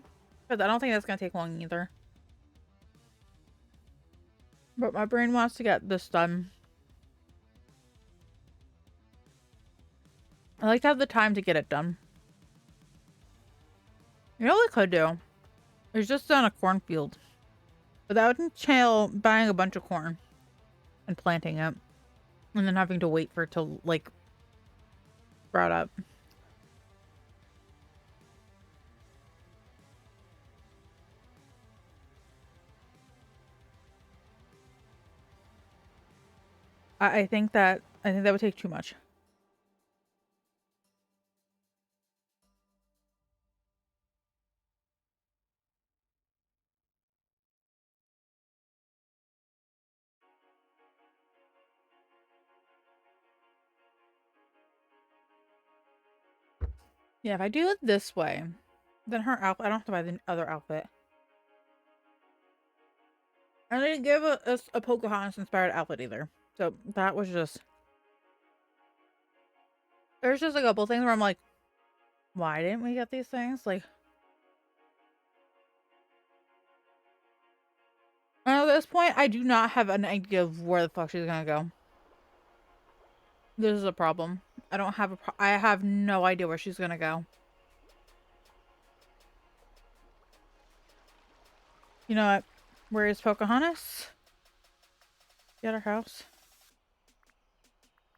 A: because I don't think that's gonna take long either. But my brain wants to get this done. I like to have the time to get it done. You know what I could do? It's just on a cornfield. But that would entail buying a bunch of corn and planting it. And then having to wait for it to, like, sprout up. I think that would take too much. Yeah, if I do it this way, then her outfit, I don't have to buy the other outfit. I didn't give a Pocahontas inspired outfit either. So that was just, there's just a couple things where I'm like, why didn't we get these things? Like, at this point, I do not have an idea of where the fuck she's gonna go. This is a problem. I don't have I have no idea where she's gonna go. You know what? Where is Pocahontas? She at her house?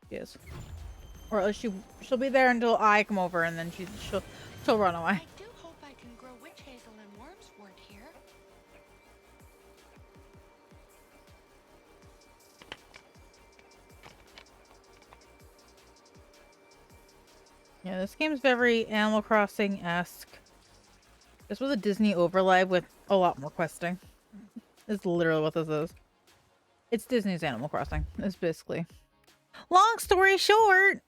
A: She is. Or at least she'll be there until I come over, and then she'll run away.
F: I do hope I can grow witch hazel and wormswort here.
A: Yeah, this game's very Animal Crossing-esque. This was a Disney overlay with a lot more questing. It's literally what this is. It's Disney's Animal Crossing. It's basically. Long story short.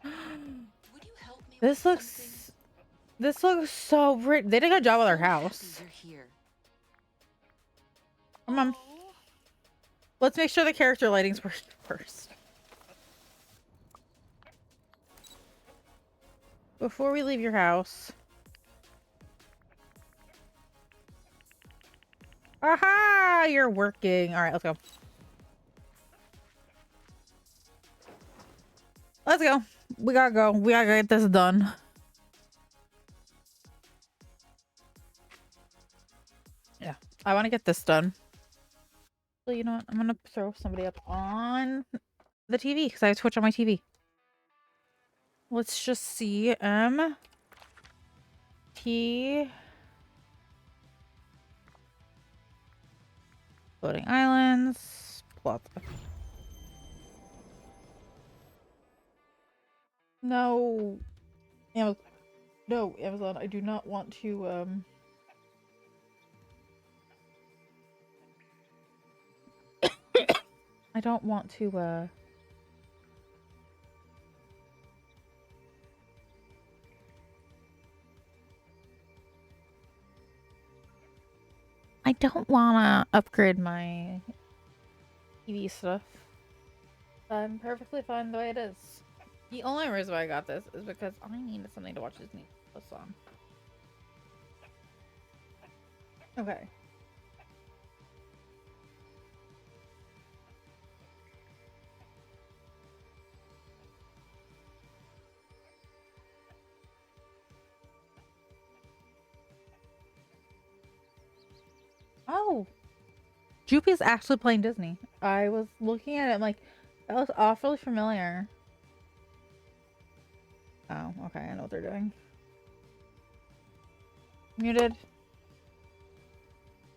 C: Would you help me
A: This
C: with
A: looks
C: something?
A: this looks so pretty. They did a good job with their
C: So happy
A: house.
C: You're here.
A: Come on.
F: Oh,
A: Let's make sure the character lighting's working first. Before we leave your house. Aha! You're working. Alright, let's go. Let's go. We gotta go. We gotta get this done. Yeah, I want to get this done. So you know what? I'm gonna throw somebody up on the TV because I have Twitch on my TV. Let's just see. T. Floating islands. Plot. No. No, Amazon. I do not want to. I don't want to. I don't want to upgrade my TV stuff. I'm perfectly fine the way it is. The only reason why I got this is because I needed something to watch Disney Plus on. Okay. Oh, Joopy's actually playing Disney. I was looking at it, I'm like, that looks awfully familiar. Oh, okay, I know what they're doing. Muted.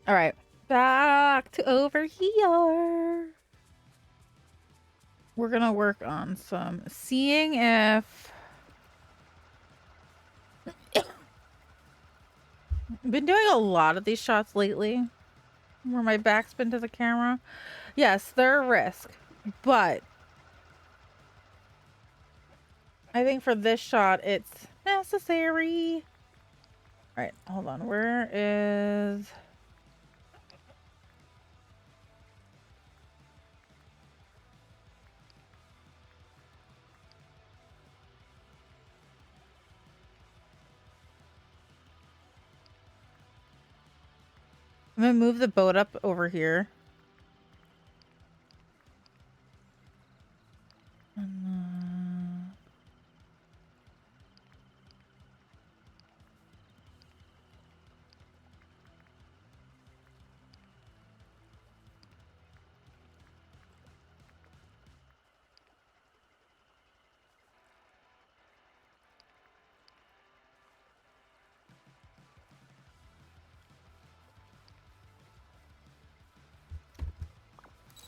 A: Alright, back to over here. We're gonna work on some seeing if... I've been doing a lot of these shots lately. Where my back's been to the camera. Yes, they're a risk. But I think for this shot, it's necessary. Alright, hold on. Where is... I'm gonna move the boat up over here.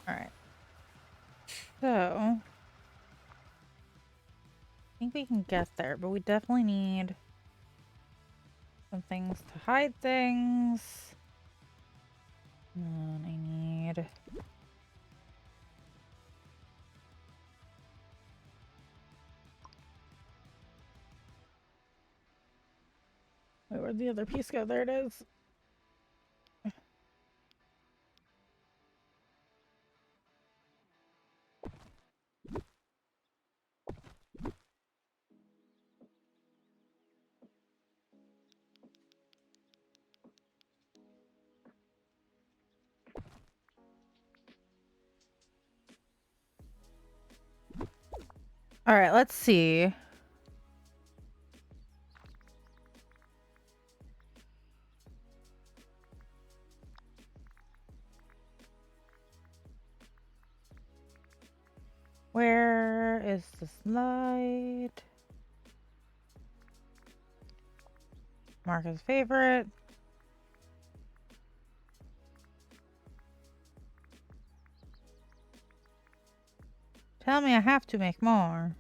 A: Alright. So, I think we can get there, but we definitely need some things to hide things. And I need... Wait, where'd the other piece go? There it is. All right, let's see. Where is the slide? Mark as favorite. Tell me I have to make more.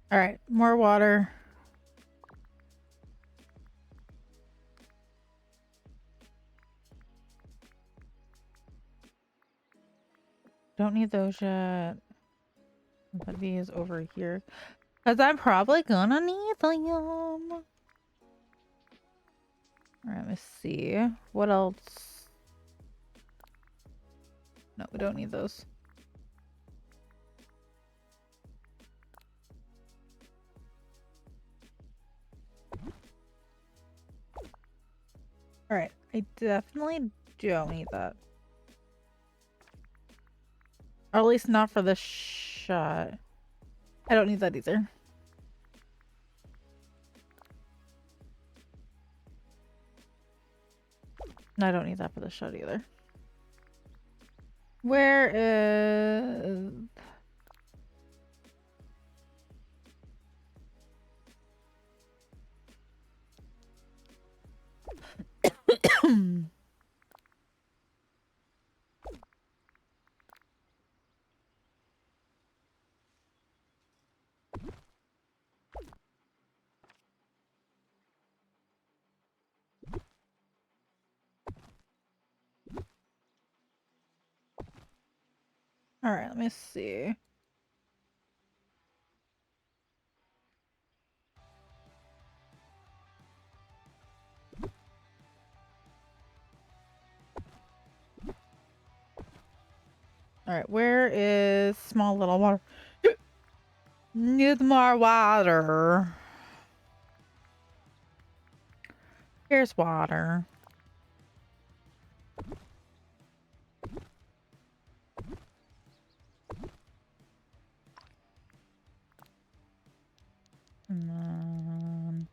A: All right, more water. Don't need those yet. Put these over here. Because I'm probably gonna need them. Alright, let me see. What else? No, we don't need those. Alright, I definitely don't need that. Or at least not for this shot. I don't need that either. No, I don't need that for the shot either. Where is... Alright, let me see. Alright, where is small little water? Need more water. Here's water. And then...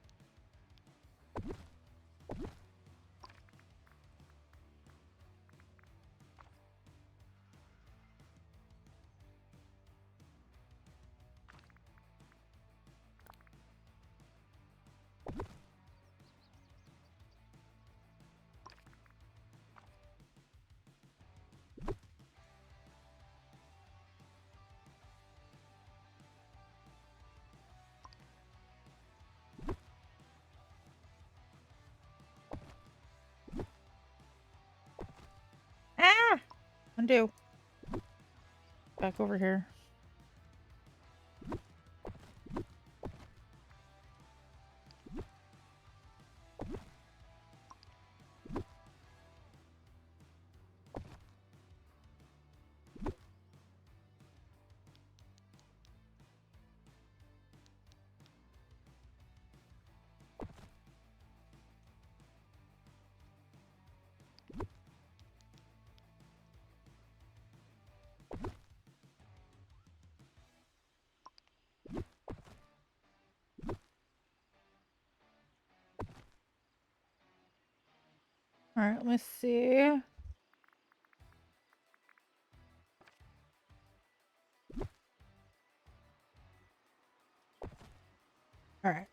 A: Ah! Undo. Back over here. right, let me see. All right.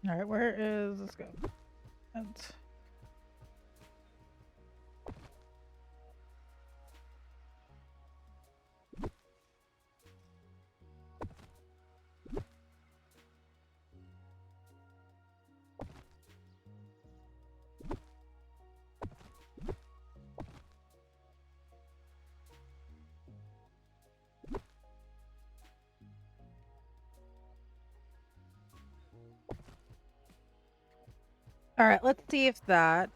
A: All right, where is let's go. That's... All right, let's see if that.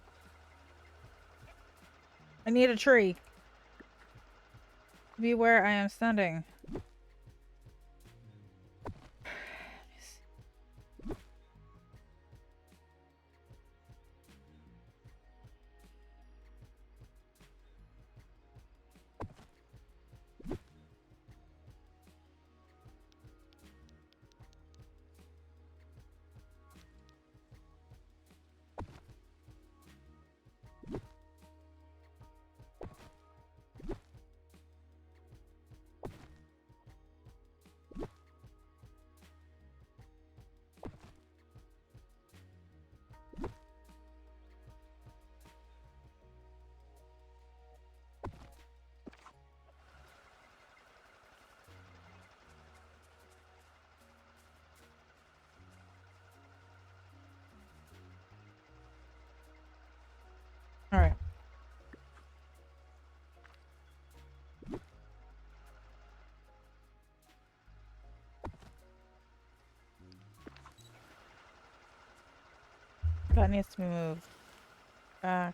A: I need a tree. Be where I am standing. All right. That needs to be moved back.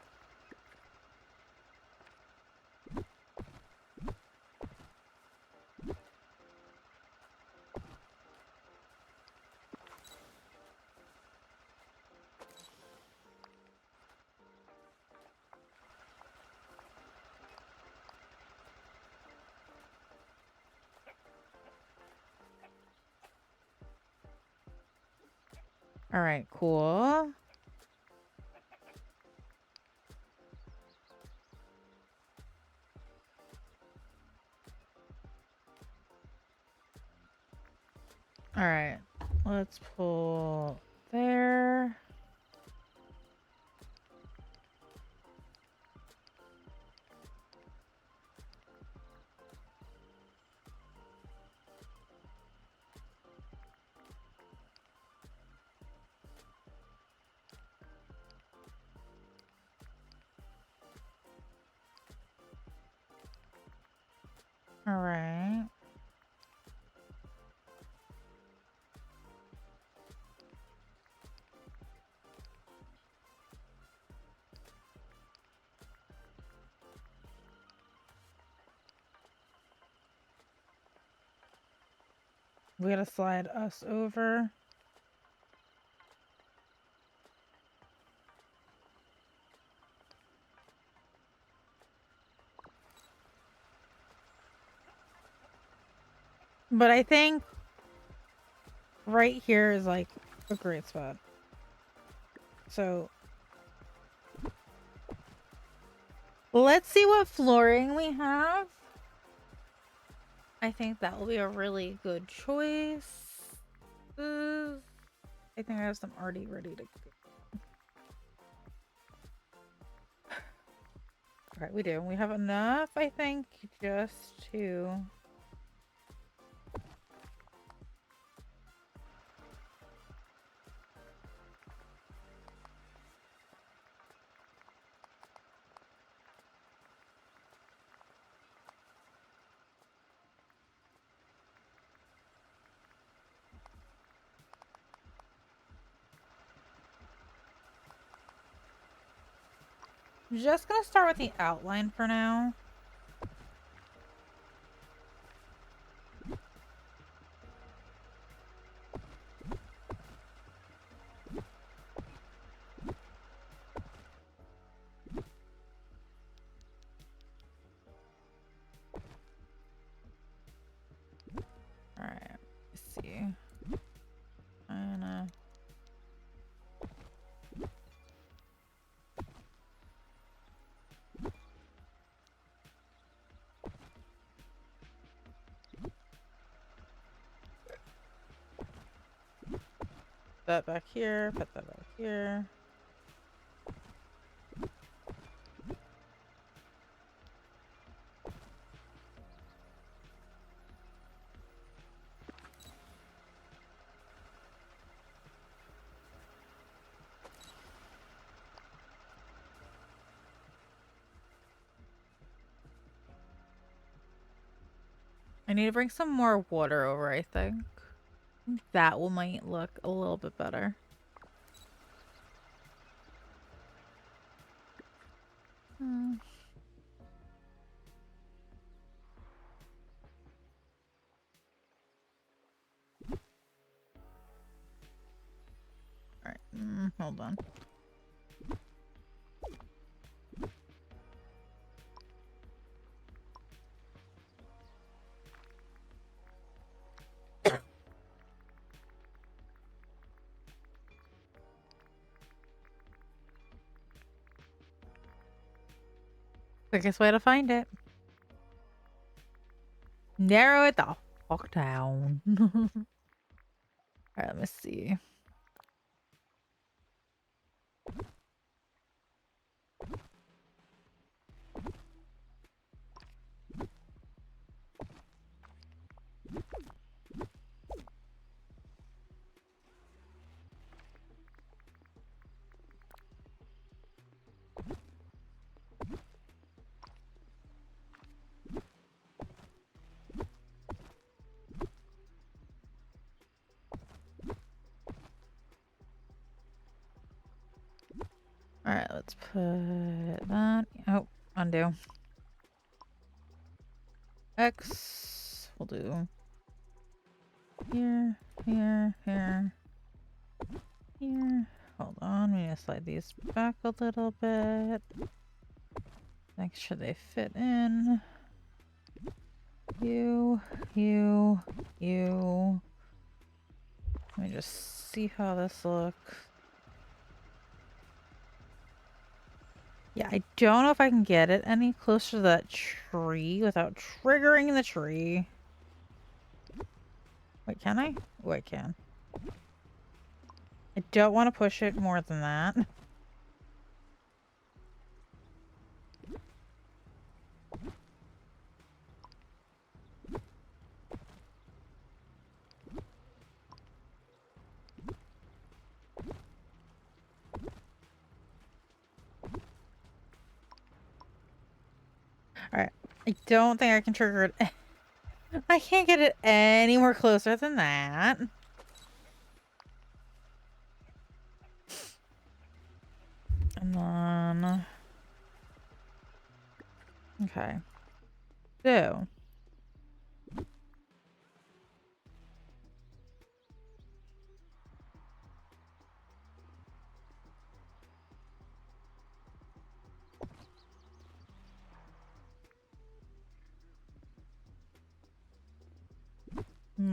A: All right, cool. All right, let's pull there. All right. We gotta slide us over. But I think right here is like a great spot. So let's see what flooring we have. I think that will be a really good choice. I think I have some already ready to go. Alright, we do. We have enough, I think, just to... I'm just gonna start with the outline for now. Alright, let's see. And that back here, put that back here. I need to bring some more water over, I think. That will might look a little bit better. Alright, hold on. Quickest way to find it. Narrow it the fuck down. Alright, let me see. Alright, let's put that. Oh, undo. X. We'll do here, here, here, here. Hold on, we need to slide these back a little bit. Make sure they fit in. You. Let me just see how this looks. Yeah, I don't know if I can get it any closer to that tree without triggering the tree. Wait, can I? Oh, I can. I don't want to push it more than that. Alright. I don't think I can trigger it. I can't get it any more closer than that. And then... Okay. So...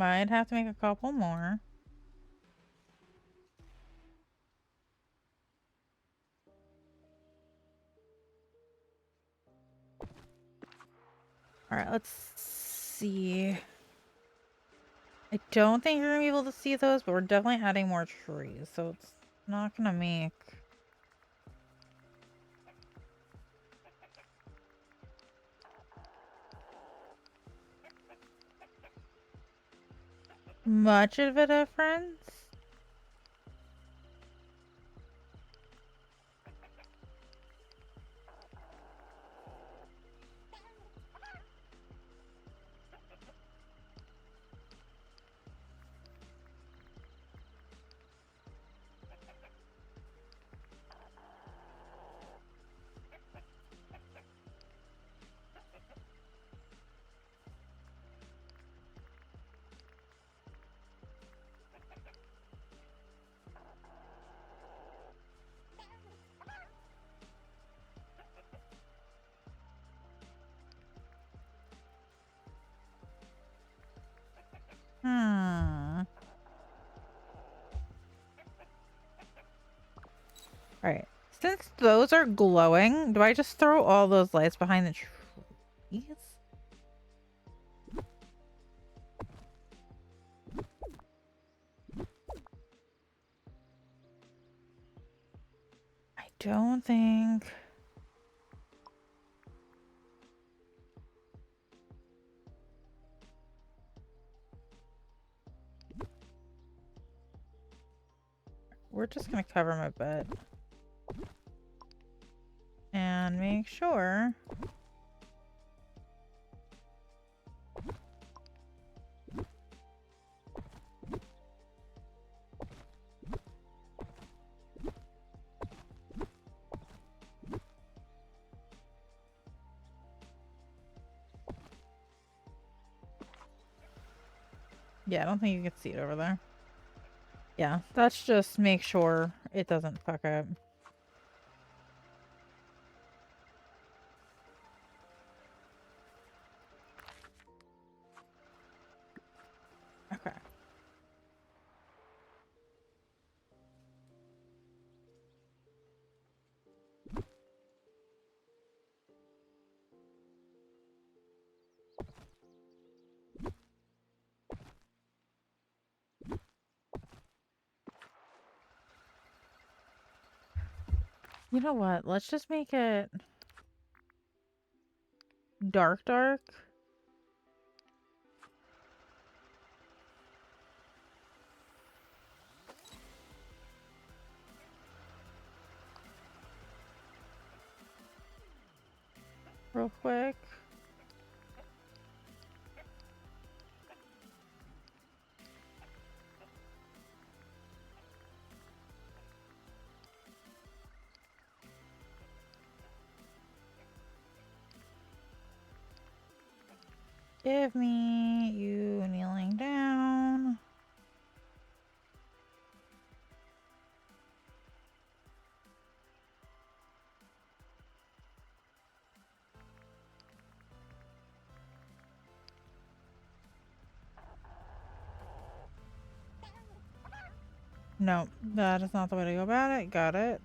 A: Might have to make a couple more. All right, let's see. I don't think you're gonna be able to see those, but we're definitely adding more trees, so it's not gonna make much of a difference. Hmm. Alright. Since those are glowing, do I just throw all those lights behind the trees? I don't think... We're just gonna cover my bed. And make sure... Yeah, I don't think you can see it over there. Yeah, that's just make sure it doesn't fuck up. Okay. You know what? Let's just make it dark, dark. Real quick. Give me you kneeling down. No, that is not the way to go about it. Got it.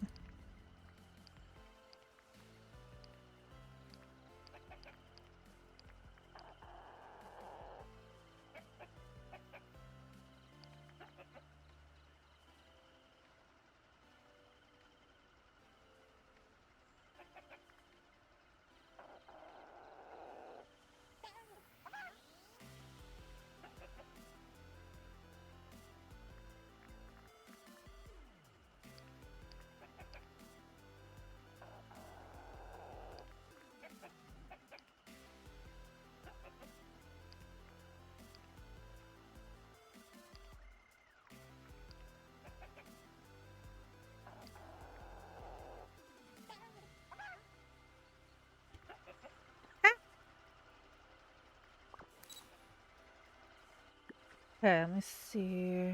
A: Okay, let me see.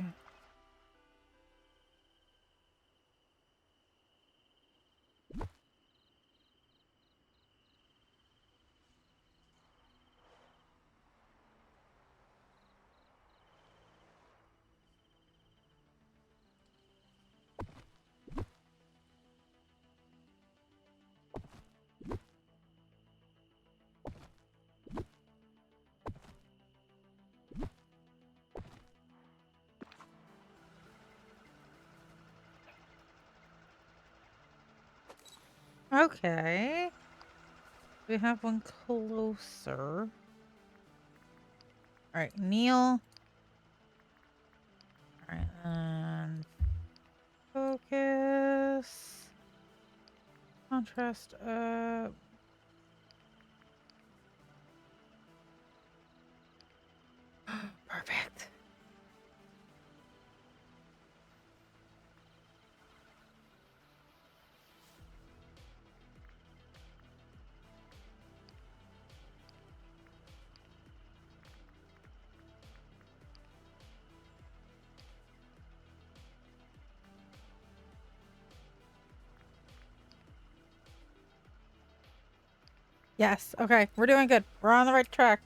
A: Okay. We have one closer. All right, Neil. All right, and focus. Contrast up. Perfect. Yes. Okay, we're doing good. We're on the right track.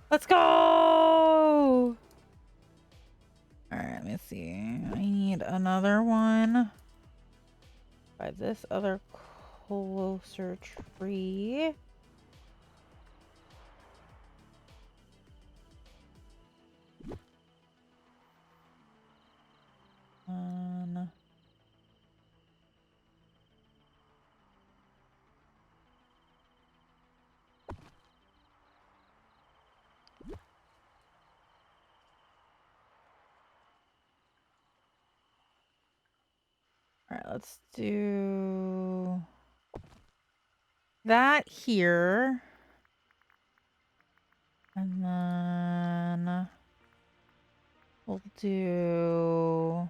A: Let's go. All right, let me see. I need another one by this other closer tree. All right, let's do that here. And then we'll do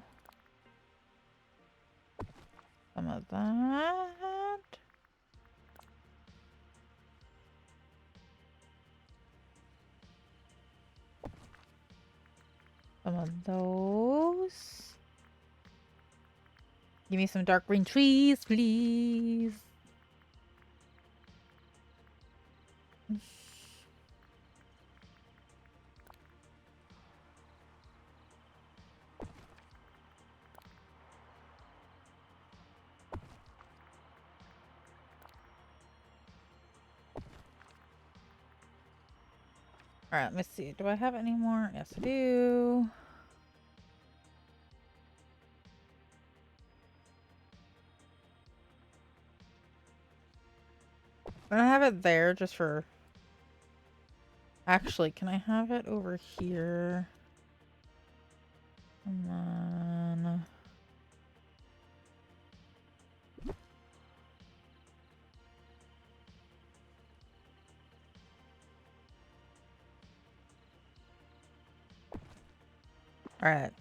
A: some of that. Some of those. Give me some dark green trees, please. All right, let me see. Do I have any more? Yes, I do. I'm gonna have it there just for... Actually, can I have it over here? And then... Alright.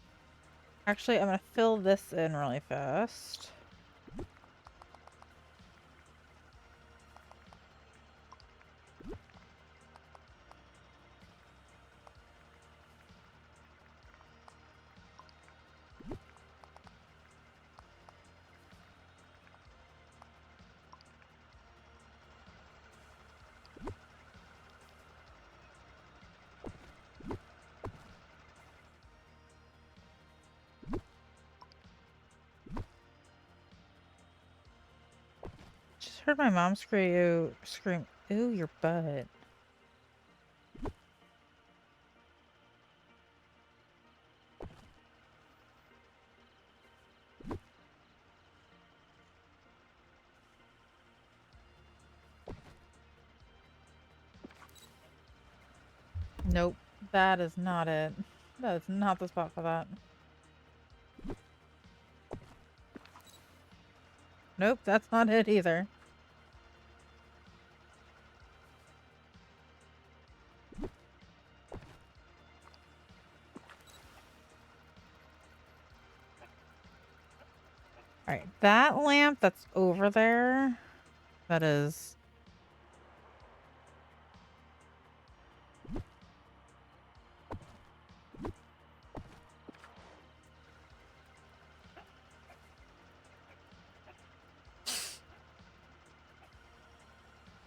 A: Actually, I'm gonna fill this in really fast. Just heard my mom scream, "Ooh, your butt." Nope, that is not it. That is not the spot for that. Nope, that's not it either. Alright, that lamp that's over there, that is...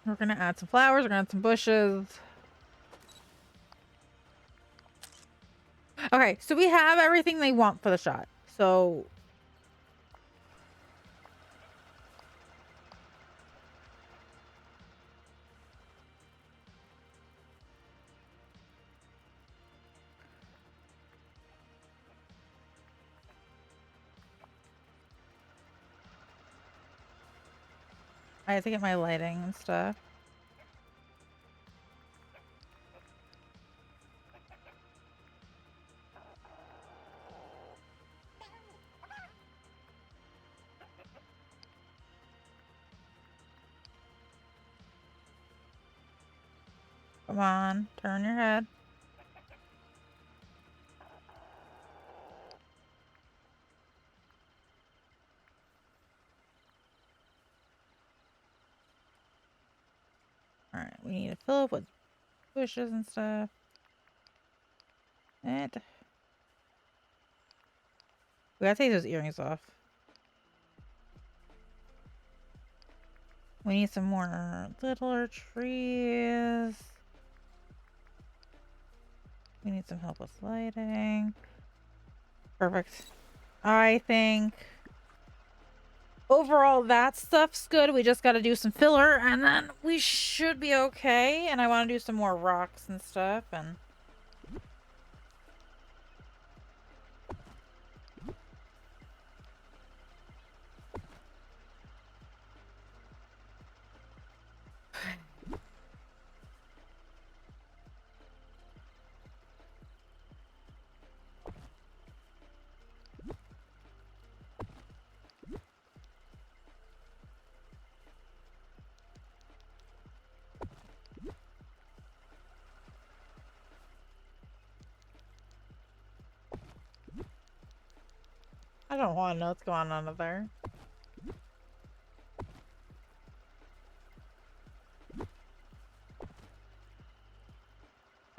A: We're gonna add some flowers, we're gonna add some bushes. Okay, so we have everything they want for the shot. So... I have to get my lighting and stuff. Come on, turn your head. Alright, we need to fill up with bushes and stuff. And we gotta take those earrings off. We need some more littler trees. We need some help with lighting. Perfect. I think overall that stuff's good. We just gotta do some filler and then we should be okay. And I want to do some more rocks and stuff and I don't want to know what's going on up there.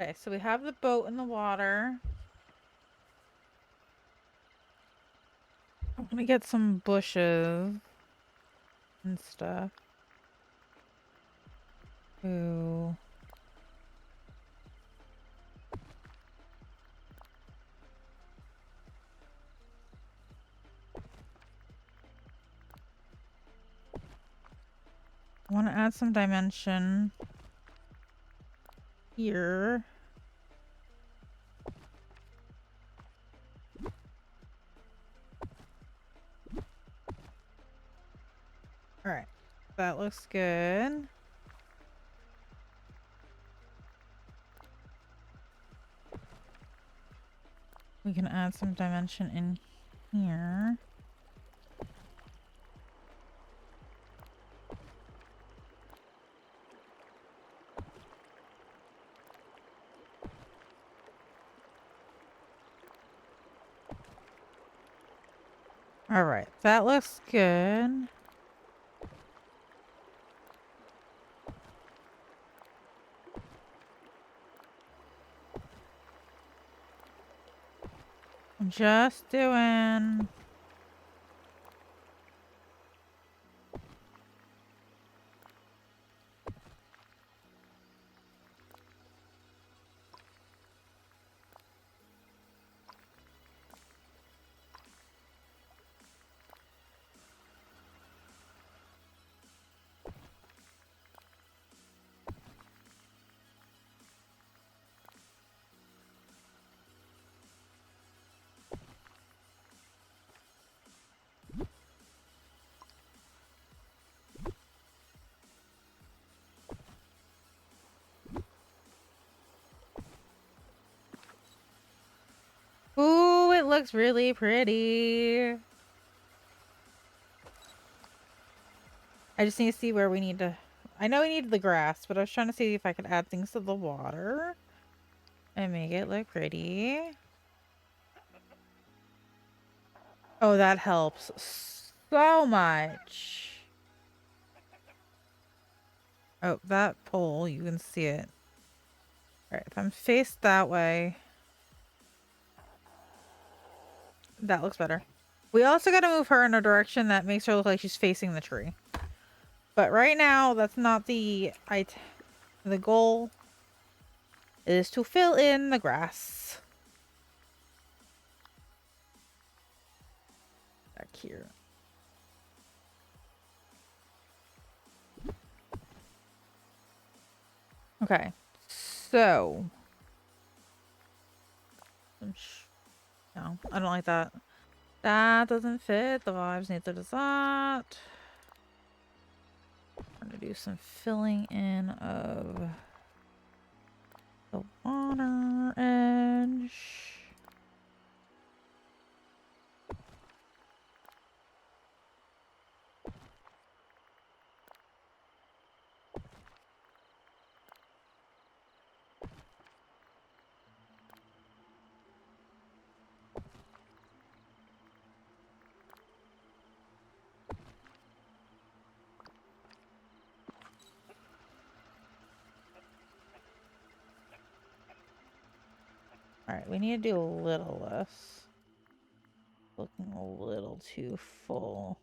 A: Okay, so we have the boat in the water. I'm gonna get some bushes and stuff. Ooh. I want to add some dimension here. All right, that looks good. We can add some dimension in here. All right, that looks good. I'm just doing. Ooh, it looks really pretty. I just need to see where we need to. I know we need the grass, but I was trying to see if I could add things to the water and make it look pretty. Oh, that helps so much. Oh, that pole, you can see it. All right, if I'm faced that way, that looks better. We also got to move her in a direction that makes her look like she's facing the tree. But right now, that's not the goal is to fill in the grass. Back here. Okay, so no, I don't like that. That doesn't fit the vibes. Neither does that. gonna do some filling in of the water edge. Alright, we need to do a little less. Looking a little too full.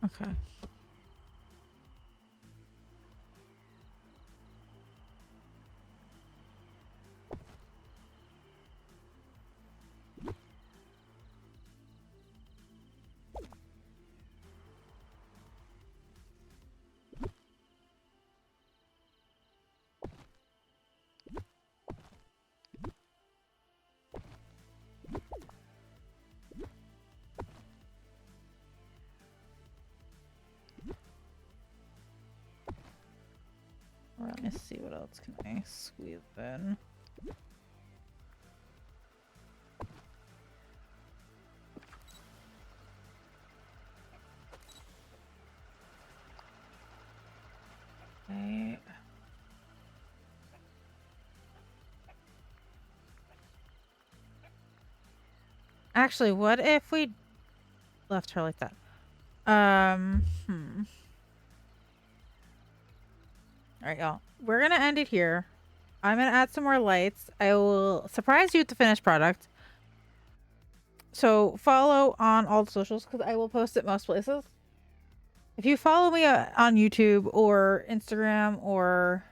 A: Okay. Let me see what else can I squeeze in. Okay. Actually, what if we left her like that? Alright, y'all. We're gonna end it here. I'm gonna add some more lights. I will surprise you with the finished product. So follow on all the socials because I will post it most places. If you follow me on YouTube or Instagram or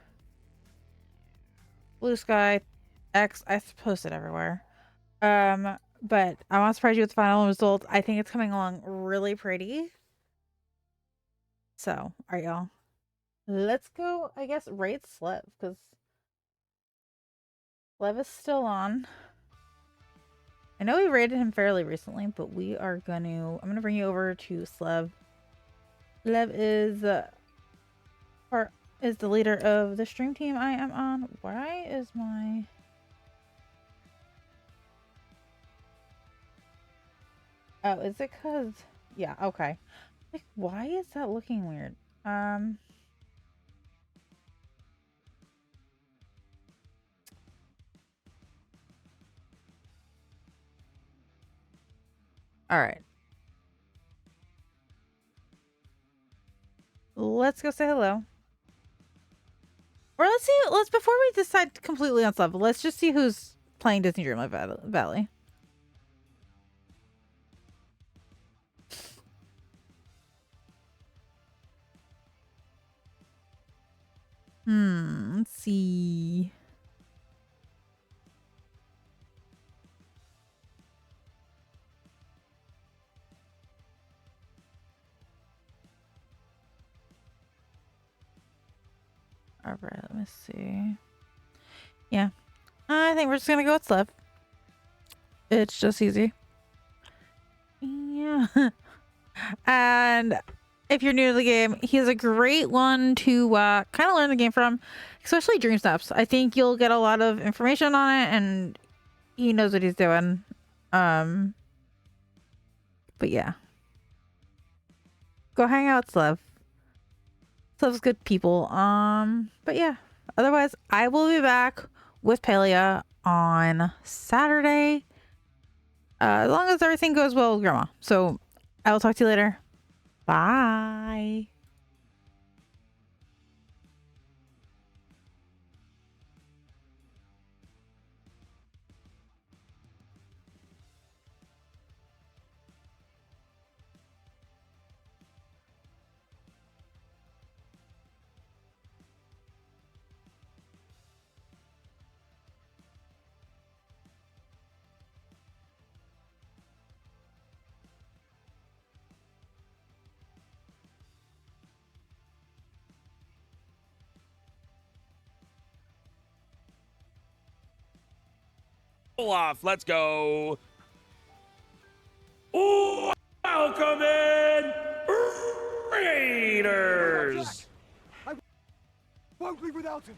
A: Blue Sky X, I post it everywhere. But I want to surprise you with the final result. I think it's coming along really pretty. So, all right, y'all. Let's go, I guess, rate Slev, because Slev is still on. I know we rated him fairly recently, but we are I'm gonna bring you over to Slev. Slev is the leader of the stream team I am on. Why is my... Oh, is it because... Yeah, okay. Like, why is that looking weird? Alright. Let's go say hello. Or before we decide completely on Slev, let's just see who's playing Disney Dreamlight Valley. Let's see. Alright, let me see. Yeah. I think we're just gonna go with Slev. It's just easy. Yeah. And if you're new to the game, he's a great one to kind of learn the game from, especially Dream Snaps. I think you'll get a lot of information on it, and he knows what he's doing. But yeah. Go hang out with Slev. Slev's good people. But yeah. Otherwise, I will be back with Palia on Saturday. As long as everything goes well with Grandma. So I will talk to you later. Bye.
B: Olaf, let's go. Ooh, welcome in, Raiders.
E: Won't leave without him.